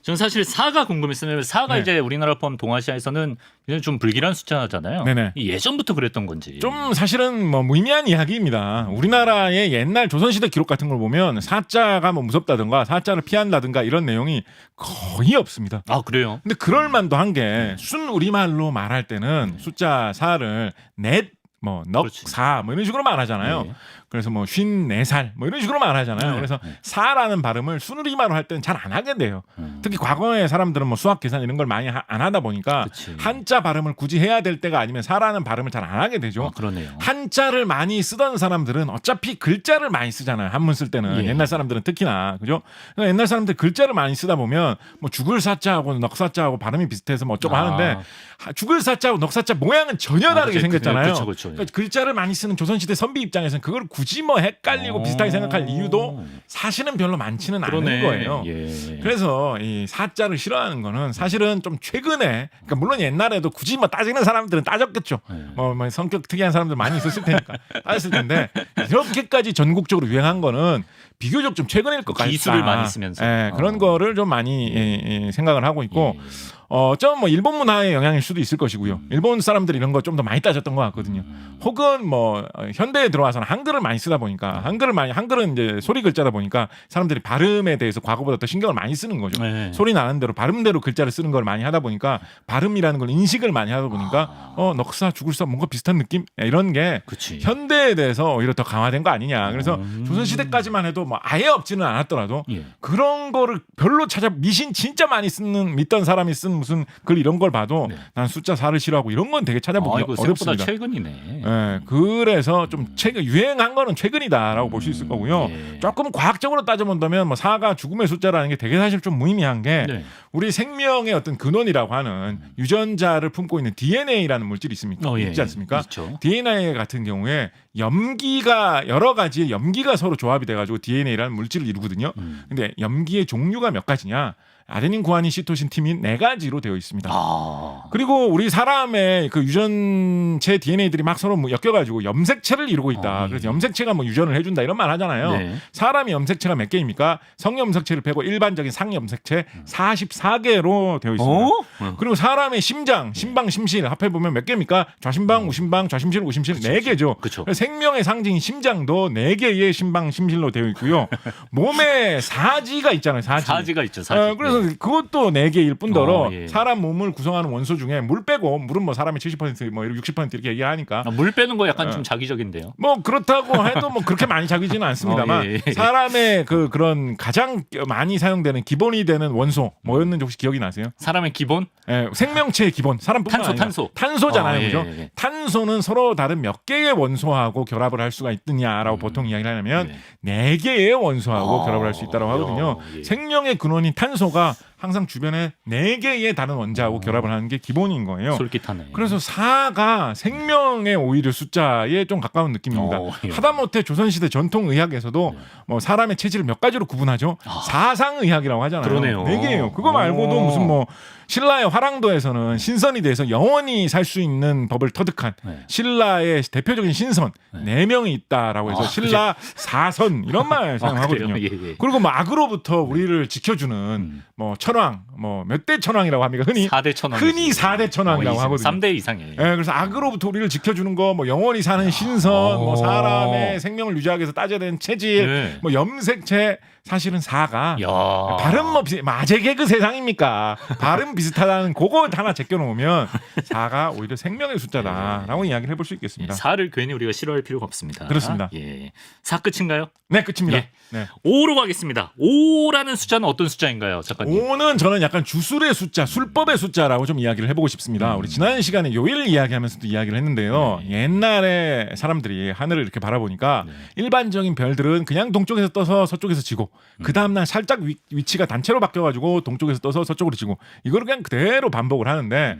저는 사실 4가 궁금했어요. 4가 네. 이제 우리나라 포함 동아시아에서는 굉장히 좀 불길한 숫자잖아요. 네네. 예전부터 그랬던 건지. 좀 사실은 뭐 무의미한 이야기입니다. 우리나라의 옛날 조선시대 기록 같은 걸 보면 사자가 뭐 무섭다든가 사자를 피한다든가 이런 내용이 거의 없습니다. 아, 그래요? 근데 그럴 만도 한 게 순 우리말로 말할 때는 숫자 4를 넷 뭐 넉, 사 뭐 이런 식으로 말하잖아요. 네. 그래서 뭐 54살 뭐 이런 식으로 말하잖아요. 네. 그래서 사라는 발음을 순우리말로 할 때는 잘 안 하게 돼요. 특히 과거의 사람들은 뭐 수학 계산 이런 걸 많이 안 하다 보니까 그치. 한자 발음을 굳이 해야 될 때가 아니면 사라는 발음을 잘 안 하게 되죠. 그러네요. 한자를 많이 쓰던 사람들은 어차피 글자를 많이 쓰잖아요. 한문 쓸 때는 예. 옛날 사람들은 특히나 그죠? 그러니까 옛날 사람들 글자를 많이 쓰다 보면 뭐 죽을 사자하고 넉사자하고 발음이 비슷해서 뭐 어쩌고 하는데 죽을 사자하고 넉사자 모양은 전혀 다르게 생겼잖아요. 그렇죠. 그러니까 글자를 많이 쓰는 조선시대 선비 입장에서는 그걸 굳이 뭐 헷갈리고 비슷하게 생각할 이유도 사실은 별로 많지는 않은 거예요. 예. 그래서 이 사자를 싫어하는 거는 사실은 좀 최근에 그러니까 물론 옛날에도 굳이 뭐 따지는 사람들은 따졌겠죠. 뭐 성격 특이한 사람들 많이 있었을 테니까 따졌을 텐데 이렇게까지 전국적으로 유행한 거는 비교적 좀 최근일 것 같다. 기술을 많이 쓰면서 그런 거를 좀 많이 생각을 하고 있고 좀 뭐 일본 문화의 영향일 수도 있을 것이고요. 일본 사람들이 이런 거 좀 더 많이 따졌던 것 같거든요. 혹은 뭐 현대에 들어와서는 한글을 많이 쓰다 보니까 한글은 이제 소리 글자다 보니까 사람들이 발음에 대해서 과거보다 더 신경을 많이 쓰는 거죠. 네. 소리 나는 대로 발음대로 글자를 쓰는 걸 많이 하다 보니까 발음이라는 걸 인식을 많이 하다 보니까 넉사 죽을사 뭔가 비슷한 느낌 이런 게 그치. 현대에 대해서 오히려 더 강화된 거 아니냐. 그래서 조선시대까지만 해도 뭐 아예 없지는 않았더라도 그런 거를 별로 미신 진짜 많이 믿던 사람이 쓴 무슨 글 이런 걸 봐도 네. 난 숫자 4를 싫어하고 이런 건 되게 찾아보기 이거 어렵습니다. 생각보다 최근이네. 예, 그래서 좀 최근 유행한 거는 최근이다라고 볼 수 있을 거고요. 예. 조금 과학적으로 따져본다면 뭐 4가 죽음의 숫자라는 게 되게 사실 좀 무의미한 게 네. 우리 생명의 어떤 근원이라고 하는 유전자를 품고 있는 DNA라는 물질이 있습니까? 예. 있지 않습니까? 있죠. DNA 같은 경우에 염기가 여러 가지의 염기가 서로 조합이 돼가지고 DNA라는 물질을 이루거든요. 근데 염기의 종류가 몇 가지냐? 아데닌, 구아닌, 시토신, 티민 4가지로 되어 있습니다. 그리고 우리 사람의 그 유전체 DNA들이 막 서로 뭐 엮여가지고 염색체를 이루고 있다. 예. 그래서 염색체가 뭐 유전을 해준다 이런 말 하잖아요. 네. 사람이 염색체가 몇 개입니까? 성염색체를 빼고 일반적인 상염색체 44개로 되어 있습니다. 그리고 사람의 심장, 심방, 심실 합해 보면 몇 개입니까? 좌심방, 우심방, 좌심실, 우심실 4개죠. 그쵸. 생명의 상징인 심장도 4개의 심방, 심실로 되어 있고요. 몸에 사지가 있잖아요. 사지가 있죠. 사지. 그래서 그것도 4개일 뿐더러 예. 사람 몸을 구성하는 원소 중에 물 빼고 물은 뭐 사람의 70% 뭐 60% 이렇게 얘기하니까 물 빼는 거 약간 좀 자기적인데요. 뭐 그렇다고 해도 뭐 그렇게 많이 자기지는 않습니다만 예. 사람의 그런 가장 많이 사용되는 기본이 되는 원소 뭐였는지 혹시 기억이 나세요? 사람의 기본? 예, 생명체의 기본 사람뿐만 아니라 탄소잖아요. 그죠? 예. 탄소는 서로 다른 몇 개의 원소하고 결합을 할 수가 있느냐라고 보통 이야기를 하려면 4개의 원소하고 결합을 할 수 있다고 하거든요. 예. 생명의 근원인 탄소가 항상 주변에 4개의 다른 원자하고 결합을 하는 게 기본인 거예요. 솔깃하네. 그래서 4가 생명의 오히려 숫자에 좀 가까운 느낌입니다. 예. 하다못해 조선시대 전통의학에서도 뭐 사람의 체질을 몇 가지로 구분하죠. 사상의학이라고 하잖아요. 그러네요. 4개예요. 그거 말고도 무슨 뭐 신라의 화랑도에서는 신선이 돼서 영원히 살 수 있는 법을 터득한 신라의 대표적인 신선 4명이 있다라고 해서 신라 사선 이런 말 사용하거든요. 예. 그리고 뭐 악으로부터 우리를 지켜주는 뭐 천왕 뭐 몇 대 천왕이라고 합니까? 흔히 4대 천왕. 흔히 4대 천왕이라고 하거든요. 3대 이상이에요. 예, 그래서 악으로부터 우리를 지켜주는 거, 뭐 영원히 사는 신선, 뭐 사람의 생명을 유지하기 위해서 따져야 되는 체질, 네. 뭐 염색체, 사실은 4가 야. 발음 뭐 마제 개그 세상입니까? 발음 비슷하다는 그거 하나 제껴놓으면 4가 오히려 생명의 숫자다라고 이야기를 해볼 수 있겠습니다. 4를 괜히 우리가 싫어할 필요가 없습니다. 그렇습니다. 예. 4 끝인가요? 네, 끝입니다. 예. 네. 5로 가겠습니다. 5라는 숫자는 어떤 숫자인가요, 작가님? 5는 저는 약간 주술의 숫자, 술법의 숫자라고 좀 이야기를 해보고 싶습니다. 우리 지난 시간에 요일 이야기하면서도 이야기를 했는데요. 옛날에 사람들이 하늘을 이렇게 바라보니까 일반적인 별들은 그냥 동쪽에서 떠서 서쪽에서 지고 그 다음날 살짝 위치가 단체로 바뀌어가지고 동쪽에서 떠서 서쪽으로 지고 이거를 그냥 그대로 반복을 하는데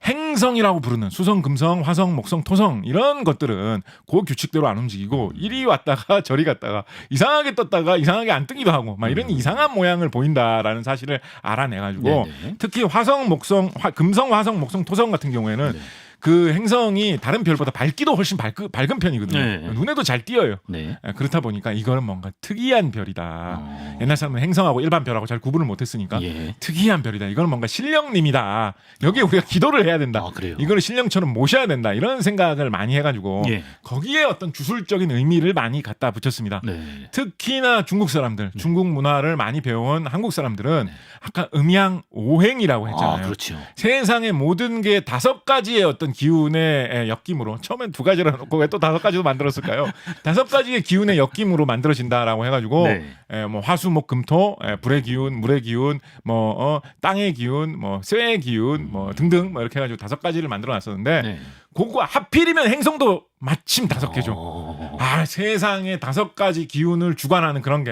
행성이라고 부르는 수성, 금성, 화성, 목성, 토성 이런 것들은 그 규칙대로 안 움직이고 이리 왔다가 저리 갔다가 이상하게 떴다가 이상하게 안 뜨기도 하고 막 이런 이상한 모양을 보인다라는 사실을 알아내가지고 특히 화성, 목성, 금성, 화성, 목성, 토성 같은 경우에는 그 행성이 다른 별보다 밝기도 훨씬 밝은 편이거든요. 네. 눈에도 잘 띄어요. 네. 그렇다 보니까 이거는 뭔가 특이한 별이다. 옛날 사람은 행성하고 일반 별하고 잘 구분을 못했으니까 특이한 별이다. 이거는 뭔가 신령님이다. 여기에 우리가 기도를 해야 된다. 그래요? 이거를 신령처럼 모셔야 된다. 이런 생각을 많이 해가지고 거기에 어떤 주술적인 의미를 많이 갖다 붙였습니다. 특히나 중국 사람들, 중국 문화를 많이 배운 한국 사람들은 아까 음양 오행이라고 했잖아요. 그렇죠. 세상의 모든 게 5가지의 어떤 기운의 엮임으로 처음엔 2가지를 놓고 왜 또 5가지도 만들었을까요? 5가지의 기운의 엮임으로 만들어진다라고 해가지고 뭐 화수목금토 불의 기운, 물의 기운, 뭐 땅의 기운, 뭐 쇠의 기운, 뭐 등등 뭐 이렇게 해가지고 5가지를 만들어놨었는데 그거 하필이면 행성도 마침 5개죠. 세상에 5가지 기운을 주관하는 그런 게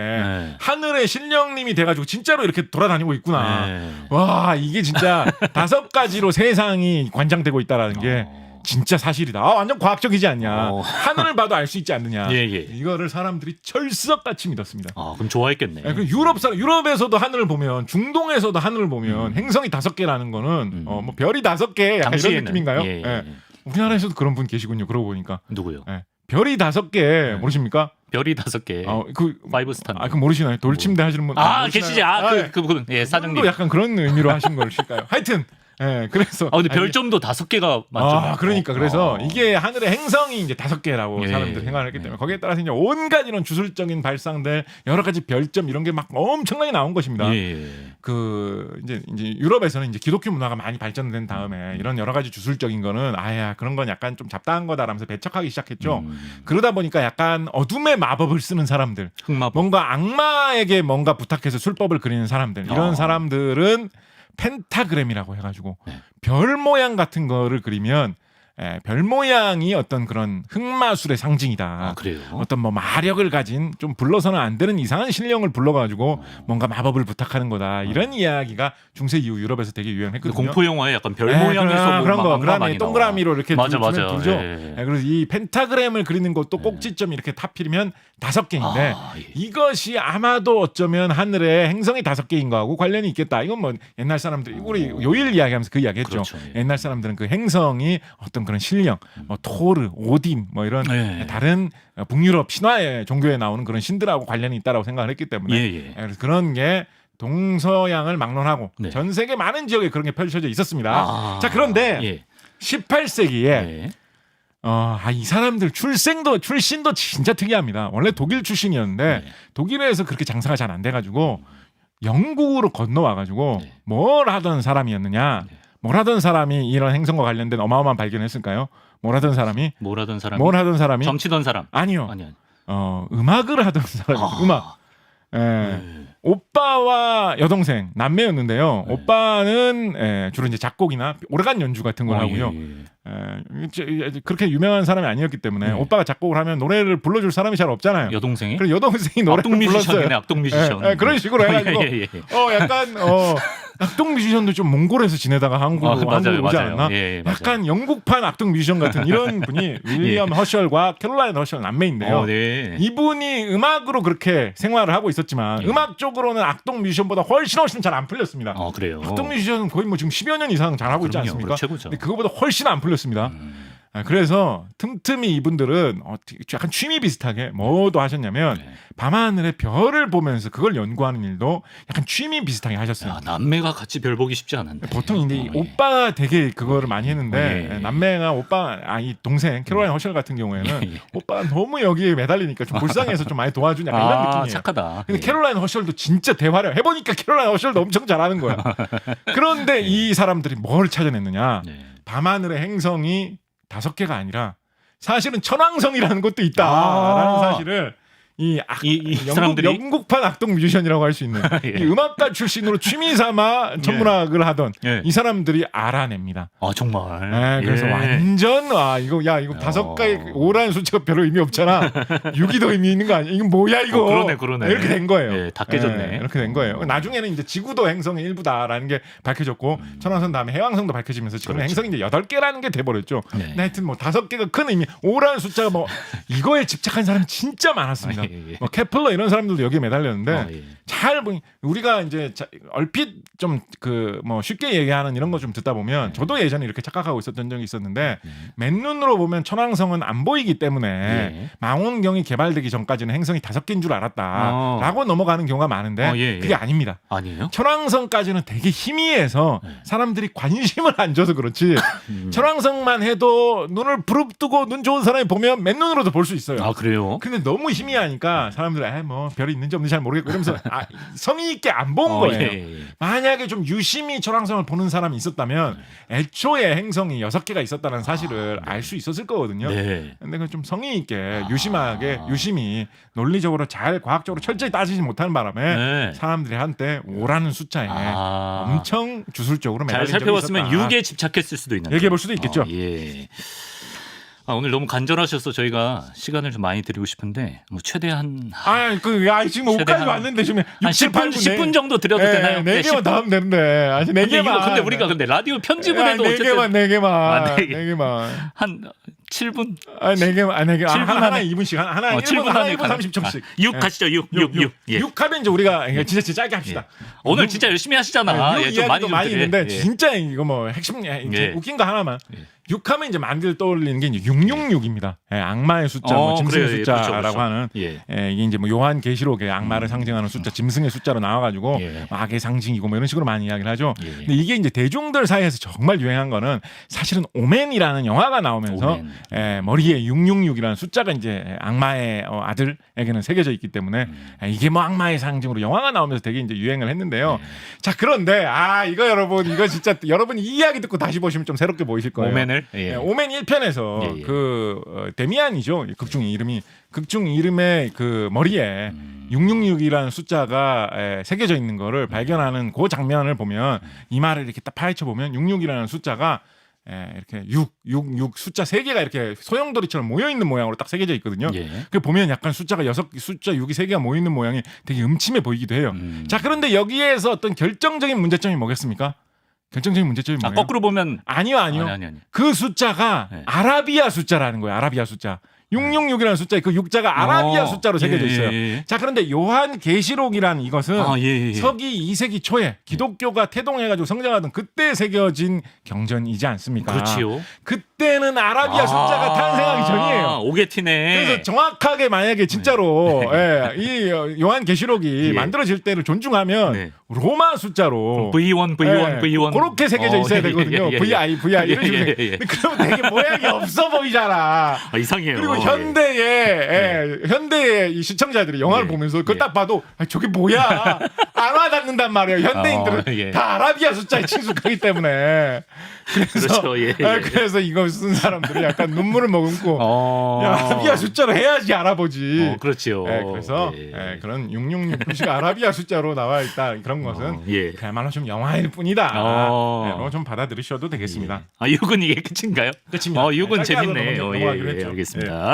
하늘의 신령님이 돼가지고 진짜로 이렇게 돌아다니고 있구나. 와 이게 진짜 5가지로 세상이 관장되고 있다라는 게 진짜 사실이다. 완전 과학적이지 않냐. 하늘을 봐도 알 수 있지 않느냐. 이거를 사람들이 철석같이 믿었습니다. 그럼 좋아했겠네. 유럽에서도 하늘을 보면 중동에서도 하늘을 보면 행성이 5개라는 거는 뭐 별이 5개 약간 이런 느낌인가요? 우리나라에서도 그런 분 계시군요. 그러고 보니까. 누구요? 별이 5개 모르십니까? 별이 5개. 파이브 스타. 그 모르시나요? 돌침대 하시는 분. 계시지. 그분. 사장님. 또 약간 그런 의미로 하신 걸실까요? 하여튼. 그래서. 근데 별점도 5개가 맞죠. 그러니까. 그래서 이게 하늘의 행성이 이제 5개라고 사람들이 생각을 했기 때문에 거기에 따라서 이제 온갖 이런 주술적인 발상들, 여러 가지 별점 이런 게 막 엄청나게 나온 것입니다. 이제 유럽에서는 이제 기독교 문화가 많이 발전된 다음에 이런 여러 가지 주술적인 거는 그런 건 약간 좀 잡다한 거다라면서 배척하기 시작했죠. 그러다 보니까 약간 어둠의 마법을 쓰는 사람들, 흑마법. 뭔가 악마에게 뭔가 부탁해서 술법을 그리는 사람들, 이런 사람들은 펜타그램이라고 해가지고 네. 별 모양 같은 거를 그리면 별 모양이 어떤 그런 흑마술의 상징이다. 아, 그래요? 어떤 뭐 마력을 가진 좀 불러서는 안 되는 이상한 신령을 불러가지고 뭔가 마법을 부탁하는 거다. 이런 이야기가 중세 이후 유럽에서 되게 유행했거든요. 공포 영화에 약간 별 모양에서 그런 거, 악마 그다음에 많이 동그라미로 이렇게 맞아, 두죠. 예. 그래서 이 펜타그램을 그리는 것도 꼭지점이 이렇게 타필이면 5개인데 예. 이것이 아마도 어쩌면 하늘에 행성이 5개인 거하고 관련이 있겠다. 이건 뭐 옛날 사람들이 우리 요일 이야기하면서 그 이야기했죠. 그렇죠. 예. 옛날 사람들은 그 행성이 어떤 그런 신령, 뭐 토르, 오딘 뭐 이런 예. 다른 북유럽 신화의 종교에 나오는 그런 신들하고 관련이 있다라고 생각을 했기 때문에 예. 그래서 그런 게 동서양을 막론하고 네. 전 세계 많은 지역에 그런 게 펼쳐져 있었습니다. 아. 자, 그런데 예. 18세기에 예. 이 사람들 출신도 진짜 특이합니다. 원래 독일 출신이었는데 네. 독일에서 그렇게 장사가 잘 안 돼가지고 영국으로 건너와가지고 네. 뭘 하던 사람이었느냐? 네. 뭘 하던 사람이 이런 행성과 관련된 어마어마한 발견했을까요? 뭘 하던 사람이? 뭘 하던 사람이? 점 치던 사람? 아니요. 아니. 음악을 하던 사람. 음악. 예. 네. 오빠와 여동생 남매였는데요. 네. 오빠는 주로 이제 작곡이나 오래간 연주 같은 걸 하고요. 그렇게 유명한 사람이 아니었기 때문에 오빠가 작곡을 하면 노래를 불러줄 사람이 잘 없잖아요. 여동생이? 그래서 여동생이 노래를 불렀어요. 악동 뮤지션. 그런 식으로 해가지고 예. 약간 악동 뮤지션도 좀 몽골에서 지내다가 한국으로 오지 않았나? 예, 약간 영국판 악동 뮤지션 같은 이런 분이 윌리엄 허셜과 캐롤라인 허셜 남매인데요. 네. 이분이 음악으로 그렇게 생활을 하고 있었지만 음악 쪽으로는 악동 뮤지션보다 훨씬 잘 안 풀렸습니다. 그래요. 악동 뮤지션은 거의 뭐 지금 10여 년 이상 잘하고 있지 않습니까? 최고죠. 근데 그거보다 훨씬 안 풀렸습니다. 그래서 틈틈이 이분들은 약간 취미 비슷하게 뭐도 하셨냐면 밤하늘의 별을 보면서 그걸 연구하는 일도 약간 취미 비슷하게 하셨어요. 야, 남매가 같이 별 보기 쉽지 않은데. 보통 이제 오빠가 되게 그거를 많이 했는데 남매가 이 동생 캐롤라인 허셜 같은 경우에는 오빠가 너무 여기에 매달리니까 좀 불쌍해서 좀 많이 도와주냐 이런 느낌이에요. 착하다. 근데 캐롤라인 허셜도 진짜 대화를 해보니까 캐롤라인 허셜도 엄청 잘하는 거야. 그런데 이 사람들이 뭘 찾아냈느냐? 밤하늘의 행성이 5개가 아니라 사실은 천왕성이라는 것도 있다라는 사실을 이 사람들이 영국판 악동 뮤지션이라고 할 수 있는 이 음악가 출신으로 취미 삼아 천문학을 하던 이 사람들이 알아냅니다. 정말. 그래서 완전 이거 5가지 5라는 숫자가 별로 의미 없잖아. 6이 더 의미 있는 거 아니야? 이건 뭐야 이거? 그러네. 이렇게 된 거예요. 다 깨졌네. 이렇게 된 거예요. 나중에는 이제 지구도 행성의 일부다라는 게 밝혀졌고 천왕성 다음에 해왕성도 밝혀지면서 지금 행성이 이제 8개라는 게 돼버렸죠. 근데 하여튼 뭐 5개가 큰 의미 5라는 숫자가 뭐 이거에 집착한 사람이 진짜 많았습니다. 뭐 케플러 이런 사람들도 여기에 매달렸는데 잘 보니 우리가 이제 얼핏 좀 뭐 쉽게 얘기하는 이런 거 좀 듣다 보면 저도 예전에 이렇게 착각하고 있었던 적이 있었는데 맨눈으로 보면 천왕성은 안 보이기 때문에 망원경이 개발되기 전까지는 행성이 5개인 줄 알았다라고 넘어가는 경우가 많은데 그게 아닙니다. 아니에요? 천왕성까지는 되게 희미해서 사람들이 관심을 안 줘서 그렇지 천왕성만 해도 눈을 부릅뜨고 눈 좋은 사람이 보면 맨눈으로도 볼 수 있어요. 그래요? 근데 너무 희미하니까 사람들이 뭐 별이 있는지 없는지 잘 모르겠고 이러면서 성의 있게 안 본 거예요. 만약에 좀 유심히 천왕성을 보는 사람이 있었다면 애초에 행성이 6개가 있었다는 사실을 알 수 있었을 거거든요. 근데 그건 좀 성의 있게 유심히 논리적으로 잘 과학적으로 철저히 따지지 못하는 바람에 사람들이 한때 5라는 숫자에 엄청 주술적으로 매달린 잘 적이 있었다. 살펴봤으면 6에 집착했을 수도 있는데. 얘기해 볼 수도 있겠죠. 오늘 너무 간절하셔서 저희가 시간을 좀 많이 드리고 싶은데 뭐 최대한 지금 5까지 왔는데 지금 6, 7, 8, 9, 10분 정도 드려도 되나요? 4개만 다 하면 되는데 아직 4개만. 근데 우리가 라디오 편집을 해도 어쨌든 4개만 한 7분? 4개만. 7분 하나 2분씩 하나 1분 30초씩. 6 가시죠. 6 하면 이제 우리가 진짜 짧게 합시다. 오늘 진짜 열심히 하시잖아. 6 이야기도 많이 있는데 진짜 이거 뭐 핵심 웃긴 거 하나만. 6하면 이제 만들 떠올리는 게 이제 666입니다. 악마의 숫자, 짐승의 숫자라고 그렇죠. 하는 이게 이제 뭐 요한 계시록의 악마를 상징하는 숫자, 짐승의 숫자로 나와가지고 악의 상징이고 뭐 이런 식으로 많이 이야기를 하죠. 근데 이게 이제 대중들 사이에서 정말 유행한 거는 사실은 오맨이라는 영화가 나오면서 머리에 666이라는 숫자가 이제 악마의 아들에게는 새겨져 있기 때문에 이게 뭐 악마의 상징으로 영화가 나오면서 되게 이제 유행을 했는데요. 자, 그런데 이거 여러분 이거 진짜 여러분 이 이야기 듣고 다시 보시면 좀 새롭게 보이실 거예요. 오맨을 오맨 1편에서 그 데미안이죠. 극중의 이름이 극중 이름의 그 머리에 666이라는 숫자가 새겨져 있는 거를 발견하는 그 장면을 보면 이마를 이렇게 딱 파헤쳐 보면 66이라는 숫자가 이렇게 6 숫자 3개가 이렇게 소용돌이처럼 모여 있는 모양으로 딱 새겨져 있거든요. 예. 그 보면 약간 숫자 6이 3개가 모여 있는 모양이 되게 음침해 보이기도 해요. 자, 그런데 여기에서 어떤 결정적인 문제점이 뭐겠습니까? 결정적인 문제점이 뭐예요? 거꾸로 보면 아니요. 아니. 그 숫자가 네. 아라비아 숫자라는 거예요. 아라비아 숫자. 666이라는 숫자, 그 6자가 아라비아 숫자로 새겨져 있어요. 예. 자, 그런데 요한 계시록이라는 이것은 예. 서기 2세기 초에 기독교가 태동해가지고 성장하던 그때 새겨진 경전이지 않습니까? 그렇지요. 그때는 아라비아 숫자가 탄생하기 전이에요. 오게티네. 그래서 정확하게 만약에 진짜로 이 요한 계시록이 예. 만들어질 때를 존중하면 네. 로마 숫자로 V1 V1 그렇게 새겨져 있어야 되거든요. VI 이런 식으로. 예. 그러면 되게 모양이 없어 보이잖아. 이상해요. 그리고 현대의 이 시청자들이 영화를 예. 보면서 그걸 딱 봐도 저게 뭐야 안 와닿는단 말이에요. 현대인들은 예. 다 아라비아 숫자에 친숙하기 때문에. 그래서 그렇죠. 예. 그래서 이거 쓴 사람들이 약간 눈물을 머금고 야, 아라비아 숫자로 해야지 알아보지. 그렇지요. 그래서 그런 666 표시가 아라비아 숫자로 나와 있다 그런 것은 그야말로 좀 영화일 뿐이다. 이런 좀 받아들이셔도 되겠습니다. 6은 이게 끝인가요? 끝입니다. 6은 짧게 하고 재밌네요. 넘어가기로 했죠. 알겠습니다.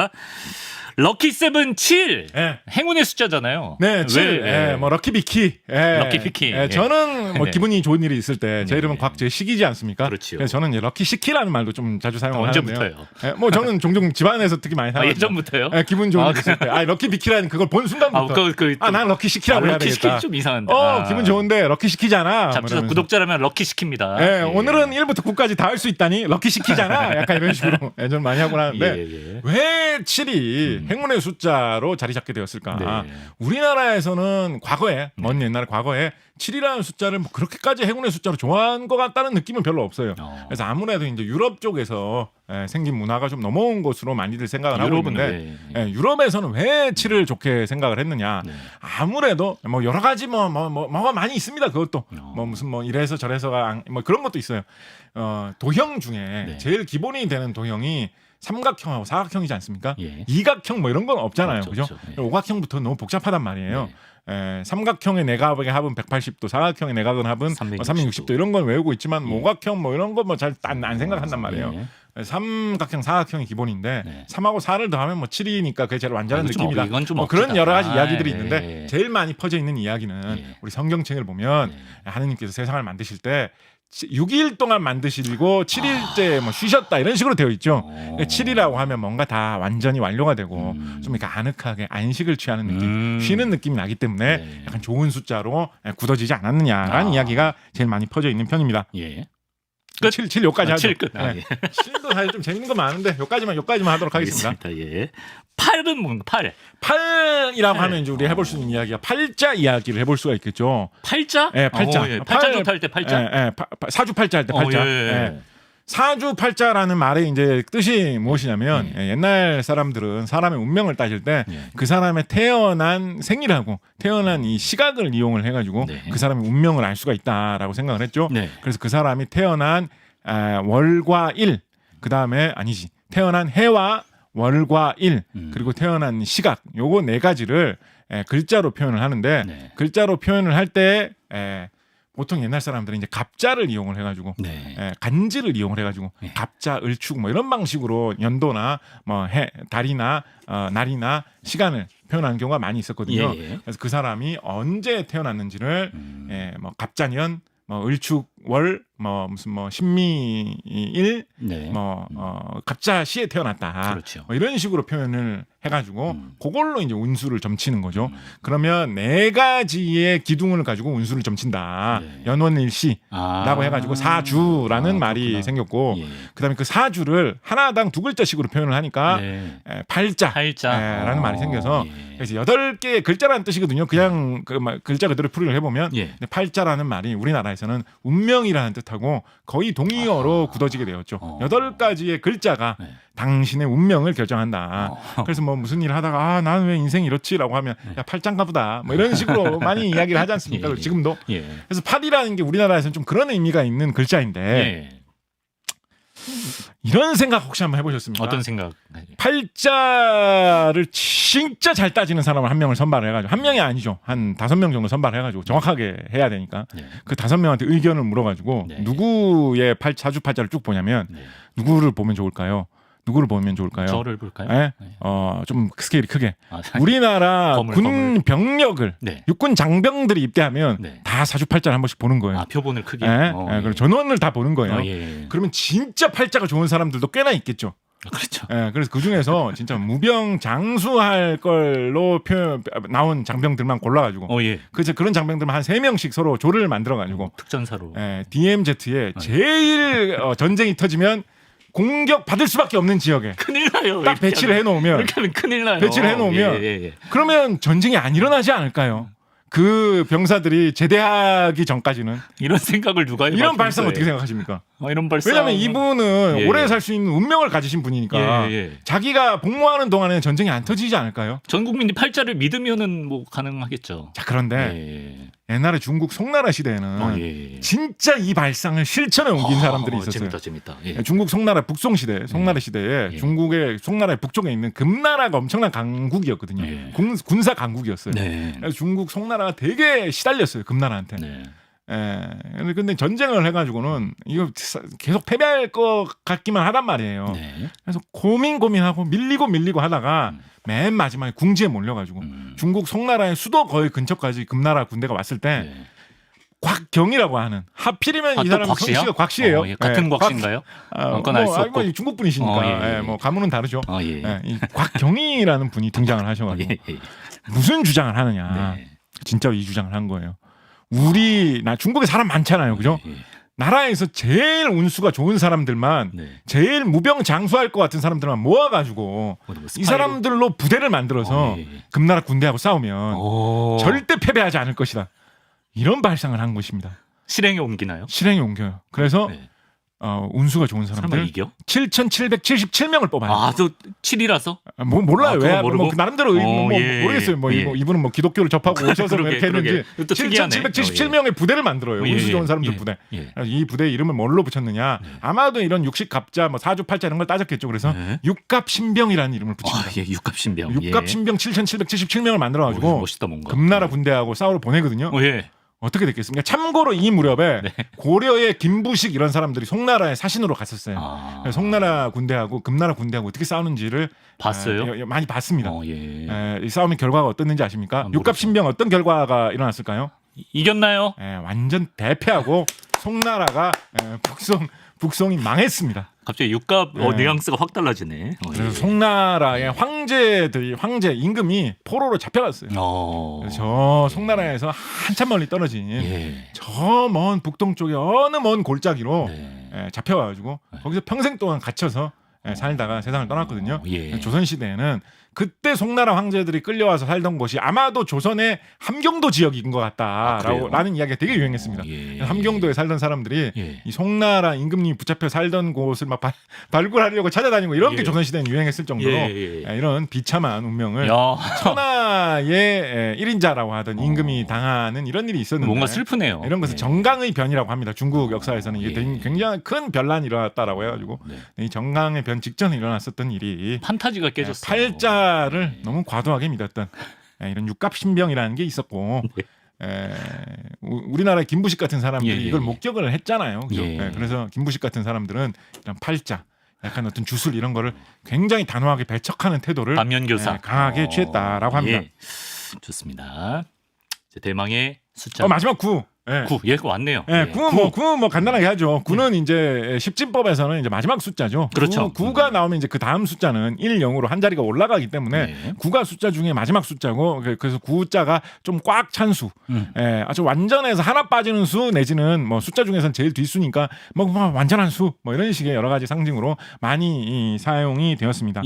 럭키 세븐 7 행운의 숫자잖아요. 네, 7. 뭐 럭키 비키. 럭키 비키. 저는 뭐 네. 기분이 좋은 일이 있을 때 제 이름은 곽재식이지 않습니까? 그렇죠. 그래서 저는 이제 럭키 시키라는 말도 좀 자주 사용을 언제부터요? 하는데요. 뭐 저는 종종 집안에서 특히 많이 사용합니다. 예전부터요? 기분 좋은 일 있을 때. 럭키 비키라는 그걸 본 순간부터. 난 럭키 시키라고 해야 럭키 되겠다. 시키 좀 이상한데. 기분 좋은데 럭키 시키잖아. 잡지사 구독자라면 럭키 시킵니다. 오늘은 1부터 9까지 다 할 수 있다니 럭키 시키잖아. 약간 이런 식으로 예전 많이 하고 하는데 왜 7이 행운의 숫자로 자리 잡게 되었을까? 우리나라에서는 과거에 먼 옛날 과거에 7이라는 숫자를 뭐 그렇게까지 행운의 숫자로 좋아한 것 같다는 느낌은 별로 없어요. 그래서 아무래도 이제 유럽 쪽에서 생긴 문화가 좀 넘어온 것으로 많이들 생각을 하고 있는데 유럽에서는 왜 7을 좋게 생각을 했느냐? 아무래도 뭐 여러 가지 뭐가 많이 있습니다. 그것도 뭐 무슨 뭐 이래서 저래서가 뭐 그런 것도 있어요. 도형 중에 제일 기본이 되는 도형이 삼각형하고 사각형이지 않습니까? 이각형 뭐 이런 건 없잖아요. 그죠? 오각형부터 너무 복잡하단 말이에요. 삼각형의 내각의 합은 180도, 사각형의 내각은 합은 360도 이런 건 외우고 있지만 오각형 뭐 이런 건 뭐 잘 안 생각한단 말이에요. 삼각형, 사각형이 기본인데 3하고 4를 더하면 뭐 7이니까 그게 제일 완전한 느낌이다. 뭐 그런 여러 가지 이야기들이 있는데 제일 많이 퍼져 있는 이야기는 우리 성경책을 보면 하느님께서 세상을 만드실 때 6일 동안 만드시고 7일째 뭐 쉬셨다 이런 식으로 되어 있죠. 7이라고 하면 뭔가 다 완전히 완료가 되고 좀 이렇게 아늑하게 안식을 취하는 느낌, 쉬는 느낌이 나기 때문에 약간 좋은 숫자로 굳어지지 않았느냐라는 이야기가 제일 많이 퍼져 있는 편입니다. 끝. 7 요까지 하죠. 7 끝. 7도 사실 좀 재밌는 거 많은데 요까지만 하도록 하겠습니다. 8은 뭔가 8. 8이라고 하면 이제 우리 해볼 수 있는 이야기가 팔자 이야기를 해볼 수가 있겠죠. 팔자? 팔자. 팔자주탈 때 팔자. 사주팔자 할 때 팔자. 사주팔자라는 말의 이제 뜻이 무엇이냐면 옛날 사람들은 사람의 운명을 따질 때 그 사람의 태어난 생일하고 태어난 이 시각을 이용을 해가지고 그 사람의 운명을 알 수가 있다라고 생각을 했죠. 그래서 그 사람이 태어난 월과 일, 그 다음에 아니지 태어난 해와 월과 일, 그리고 태어난 시각, 요거 네 가지를 글자로 표현을 하는데 글자로 표현을 할 때 보통 옛날 사람들은 이제 갑자를 이용을 해가지고 간지를 이용을 해가지고 갑자, 을축 뭐 이런 방식으로 연도나 뭐 달이나 날이나 시간을 표현하는 경우가 많이 있었거든요. 그래서 그 사람이 언제 태어났는지를 뭐 갑자년, 뭐 을축월, 뭐 무슨 뭐 신미일, 뭐 갑자시에 태어났다. 뭐 이런 식으로 표현을 해가지고 그걸로 이제 운수를 점치는 거죠. 그러면 네 가지의 기둥을 가지고 운수를 점친다. 연원일시라고 해가지고 사주라는 말이 생겼고, 그다음에 그 사주를 하나당 두 글자씩으로 표현을 하니까 팔자라는 말이 생겨서 그래서 8개의 글자라는 뜻이거든요. 그냥 그 글자 그대로 풀이를 해보면 팔자라는 말이 우리나라에서는 운명이라는 뜻하고 거의 동의어로 굳어지게 되었죠. 8가지의 글자가 당신의 운명을 결정한다. 그래서 뭐 무슨 일을 하다가 나는 왜 인생이 이렇지라고 하면 야 팔짱가 보다 뭐 이런 식으로 많이 이야기를 하지 않습니까? 지금도. 그래서 팔이라는 게 우리나라에서는 좀 그런 의미가 있는 글자인데 이런 생각 혹시 한번 해보셨습니까? 어떤 생각? 팔자를 진짜 잘 따지는 사람을 한 명을 선발을 해가지고 한 명이 아니죠. 한 5명 정도 선발을 해가지고 정확하게 해야 되니까 네. 그 5명한테 의견을 물어가지고 네. 누구의 사주 팔자를 쭉 보냐면 네. 누구를 보면 좋을까요? 누구를 보면 좋을까요? 저를 볼까요? 네? 네. 좀 스케일이 크게 아, 우리나라 군 거물. 병력을 네. 육군 장병들이 입대하면 네. 다 사주팔자를 한 번씩 보는 거예요. 아, 표본을 크게. 네? 그리고 전원을 다 보는 거예요. 예. 그러면 진짜 팔자가 좋은 사람들도 꽤나 있겠죠. 그렇죠. 그래서 그 중에서 진짜 무병 장수할 걸로 나온 장병들만 골라가지고 예. 그래서 그런 장병들만 한 3명씩 서로 조를 만들어가지고 특전사로. DMZ에 제일 전쟁이 터지면 공격 받을 수밖에 없는 지역에 큰일 나요. 딱 배치를 해놓으면 이렇게 하면 큰일 나요. 배치를 해놓으면 예. 그러면 전쟁이 안 일어나지 않을까요? 그 병사들이 제대하기 전까지는 이런 생각을 누가 해봐? 이런 발상 어떻게 생각하십니까? 이런 발상. 왜냐하면 이분은 예. 오래 살 수 있는 운명을 가지신 분이니까 예. 자기가 복무하는 동안에는 전쟁이 안 터지지 않을까요? 전 국민이 팔자를 믿으면은 뭐 가능하겠죠. 자 그런데 옛날에 중국 송나라 시대에는 진짜 이 발상을 실천에 옮긴 사람들이 있었어요. 재밌다. 중국 송나라 북송 시대, 송나라 시대에 중국의 송나라의 북쪽에 있는 금나라가 엄청난 강국이었거든요. 군사 강국이었어요. 그래서 중국 송나라가 되게 시달렸어요. 금나라한테. 근데 전쟁을 해가지고는 이거 계속 패배할 것 같기만 하단 말이에요. 그래서 고민하고 밀리고 하다가 맨 마지막에 궁지에 몰려가지고 중국 송나라의 수도 거의 근처까지 금나라 군대가 왔을 때 곽경이라고 하는 하필이면 이 사람 성씨가 곽씨예요. 같은 곽씨인가요? 그건 알 수 없고 중국 분이시니까 뭐 가문은 다르죠. 이 곽경이라는 분이 등장을 하셔가지고 무슨 주장을 하느냐. 진짜 이 주장을 한 거예요. 중국에 사람 많잖아요, 그죠? 나라에서 제일 운수가 좋은 사람들만 제일 무병장수할 것 같은 사람들만 모아가지고 이 사람들로 부대를 만들어서 금나라 군대하고 싸우면 절대 패배하지 않을 것이다. 이런 발상을 한 것입니다. 실행에 옮기나요? 실행에 옮겨요. 그래서 운수가 좋은 사람들 7,777명을 뽑아요. 아, 또 7이라서? 몰라요. 왜? 나름대로 모르겠어요. 이분은 기독교를 접하고 오셔서 이렇게 했는지 7,777명의 부대를 만들어요. 운수 좋은 사람들 부대. 이 부대의 이름을 뭘로 붙였느냐? 아마도 이런 육식갑자, 사주팔자 이런 걸 따졌겠죠. 그래서 육갑신병이라는 이름을 붙입니다. 육갑신병. 육갑신병 7,777명을 만들어가지고 멋있다 뭔가. 금나라 군대하고 싸우러 보내거든요. 어떻게 됐겠습니까? 참고로 이 무렵에 고려의 김부식 이런 사람들이 송나라의 사신으로 갔었어요. 송나라 군대하고 금나라 군대하고 어떻게 싸우는지를 봤어요? 많이 봤습니다. 이 싸움의 결과가 어땠는지 아십니까? 육갑신병 어떤 결과가 일어났을까요? 이겼나요? 완전 대패하고 송나라가 북송이 망했습니다. 갑자기 육갑 뉘앙스가 확 달라지네. 그래서 송나라의 황제 임금이 포로로 잡혀갔어요. 그래서 저 송나라에서 한참 멀리 떨어진 저 먼 북동쪽의 어느 먼 골짜기로 잡혀가지고 거기서 평생 동안 갇혀서 살다가 세상을 떠났거든요. 조선시대에는 그때 송나라 황제들이 끌려와서 살던 곳이 아마도 조선의 함경도 지역인 것 같다라는 이야기가 되게 유행했습니다. 함경도에 살던 사람들이 이 송나라 임금님이 붙잡혀 살던 곳을 막 발굴하려고 찾아다니고 이런 게 조선시대는 유행했을 정도로 이런 비참한 운명을 천하의 1인자라고 하던 임금이 당하는 이런 일이 있었는데 뭔가 슬프네요. 이런 것을 정강의 변이라고 합니다. 중국 역사에서는 이게 굉장히 큰 변란이 일어났다라고 해가지고 이 정강의 변 직전에 일어났었던 일이 판타지가 깨졌어요. 팔자를 너무 과도하게 믿었던 이런 육갑신병이라는 게 있었고 우리나라의 김부식 같은 사람들이 이걸 목격을 했잖아요. 그죠? 그래서 김부식 같은 사람들은 이런 팔자 약간 어떤 주술 이런 거를 굉장히 단호하게 배척하는 태도를 반면교사 강하게 취했다라고 합니다. 좋습니다. 이제 대망의 숫자 마지막 9. 9. 얘가 왔네요. 9는 간단하게 하죠. 9는 이제 십진법에서는 이제 마지막 숫자죠. 그렇죠. 9가 나오면 이제 그 다음 숫자는 1, 0으로 한 자리가 올라가기 때문에 9가 숫자 중에 마지막 숫자고 그래서 9자가 좀 꽉 찬 수. 아주 완전해서 하나 빠지는 수 내지는 뭐 숫자 중에서는 제일 뒷수니까 뭐 완전한 수 뭐 이런 식의 여러 가지 상징으로 많이 사용이 되었습니다.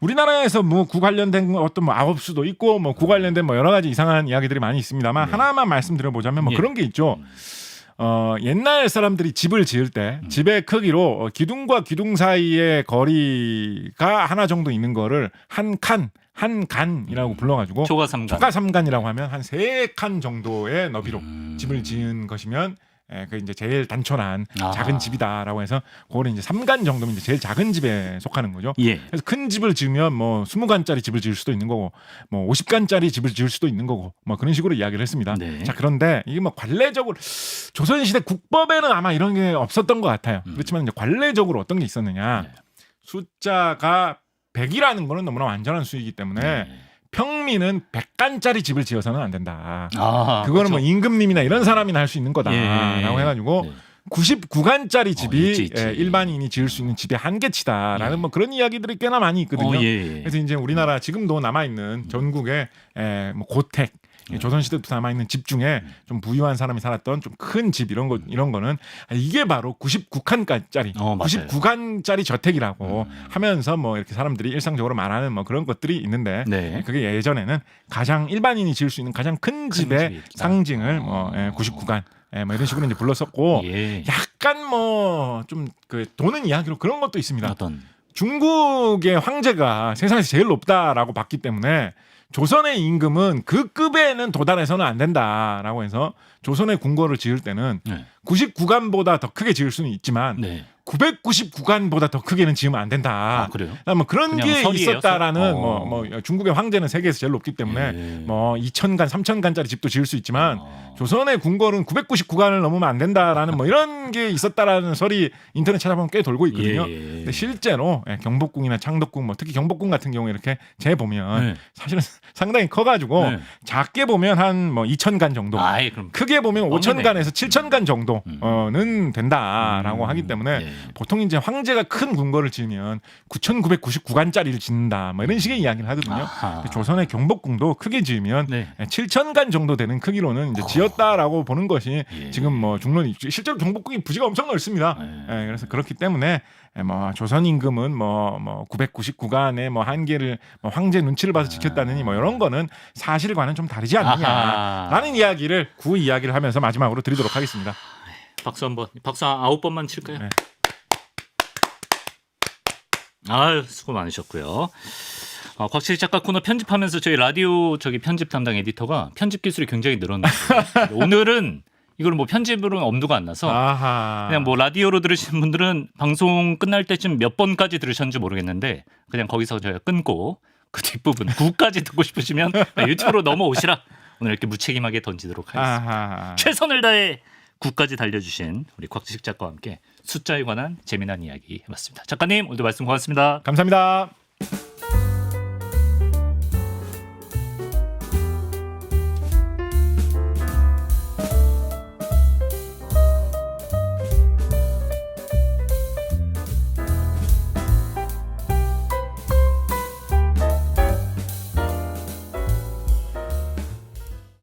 우리나라에서 뭐 9 관련된 어떤 뭐 아홉수도 있고 뭐 9 관련된 뭐 여러 가지 이상한 이야기들이 많이 있습니다만 하나만 말씀드려보자면 뭐 그런 게 있죠. 옛날 사람들이 집을 지을 때 집의 크기로 기둥과 기둥 사이의 거리가 하나 정도 있는 거를 한 간이라고 불러가지고 초가삼간이라고 하면 한 3칸 정도의 너비로 집을 지은 것이면 그 이제 제일 단촐한 작은 집이다라고 해서 그거를 이제 3간 정도면 이제 제일 작은 집에 속하는 거죠. 예. 그래서 큰 집을 지으면 뭐 20간짜리 집을 지을 수도 있는 거고 뭐 50간짜리 집을 지을 수도 있는 거고 뭐 그런 식으로 이야기를 했습니다. 네. 자, 그런데 이게 뭐 관례적으로 조선시대 국법에는 아마 이런 게 없었던 것 같아요. 그렇지만 이제 관례적으로 어떤 게 있었느냐. 네. 숫자가 100이라는 거는 너무나 완전한 수이기 때문에 네. 평민은 100간짜리 집을 지어서는 안 된다. 아, 그거는 그렇죠. 뭐 임금님이나 이런 사람이나 할 수 있는 거다라고 예. 해가지고 네. 99간짜리 집이 있지. 일반인이 지을 수 있는 집의 한계치다라는 뭐 그런 이야기들이 꽤나 많이 있거든요. 예. 그래서 이제 우리나라 지금도 남아 있는 전국에 뭐 고택 조선시대부터 남아있는 집 중에 좀 부유한 사람이 살았던 좀 큰 집 이런 거는 이게 바로 99칸짜리 99간짜리 저택이라고 하면서 뭐 이렇게 사람들이 일상적으로 말하는 뭐 그런 것들이 있는데 네. 그게 예전에는 가장 일반인이 지을 수 있는 가장 큰 집의 상징을 뭐 99간 뭐 이런 식으로 이제 불렀었고 약간 뭐 좀 그 도는 이야기로 그런 것도 있습니다. 어떤 중국의 황제가 세상에서 제일 높다라고 봤기 때문에 조선의 임금은 그 급에는 도달해서는 안 된다라고 해서 조선의 궁궐을 지을 때는 99간보다 더 크게 지을 수는 있지만 999간보다 더 크게는 지으면 안 된다. 아, 그래요? 뭐 그런 게 설이에요, 있었다라는 뭐 중국의 황제는 세계에서 제일 높기 때문에 뭐 2000간, 3000간짜리 집도 지을 수 있지만 조선의 궁궐은 999간을 넘으면 안 된다라는 뭐 이런 게 있었다라는 설이 인터넷 찾아보면 꽤 돌고 있거든요. 근데 실제로 경복궁이나 창덕궁 뭐 특히 경복궁 같은 경우에 이렇게 재 보면 사실은 상당히 커가지고 작게 보면 한 뭐 2000간 정도, 크게 보면 5000간에서 7000간 정도는 된다라고 하기 때문에 보통 이제 황제가 큰 궁궐을 지으면 9999간짜리를 짓는다 뭐 이런 식의 이야기를 하거든요. 조선의 경복궁도 크게 지으면 7000간 정도 되는 크기로는 이제 지었다라고 보는 것이 지금 뭐 중론이 실제로 경복궁이 부지가 엄청 넓습니다. 그래서 그렇기 때문에 뭐 조선 임금은 뭐 999간의 뭐 한계를 뭐 황제 눈치를 봐서 지켰다느니 뭐 이런 거는 사실과는 좀 다르지 않느냐라는 이야기를 이야기를 하면서 마지막으로 드리도록 하겠습니다. 박수 9번만 칠까요? 네. 아유, 수고 많으셨고요. 곽실희 작가 코너 편집하면서 저희 라디오 편집 담당 에디터가 편집 기술이 굉장히 늘었는데 오늘은 이걸 뭐 편집으로는 엄두가 안 나서 그냥 뭐 라디오로 들으시는 분들은 방송 끝날 때쯤 몇 번까지 들으셨는지 모르겠는데 그냥 거기서 저희가 끊고 그 뒷부분 9까지 듣고 싶으시면 유튜브로 넘어오시라. 오늘 이렇게 무책임하게 던지도록 하겠습니다. 최선을 다해 9까지 달려주신 우리 곽지식 작가와 함께 숫자에 관한 재미난 이야기 해봤습니다. 작가님 오늘도 말씀 고맙습니다. 감사합니다.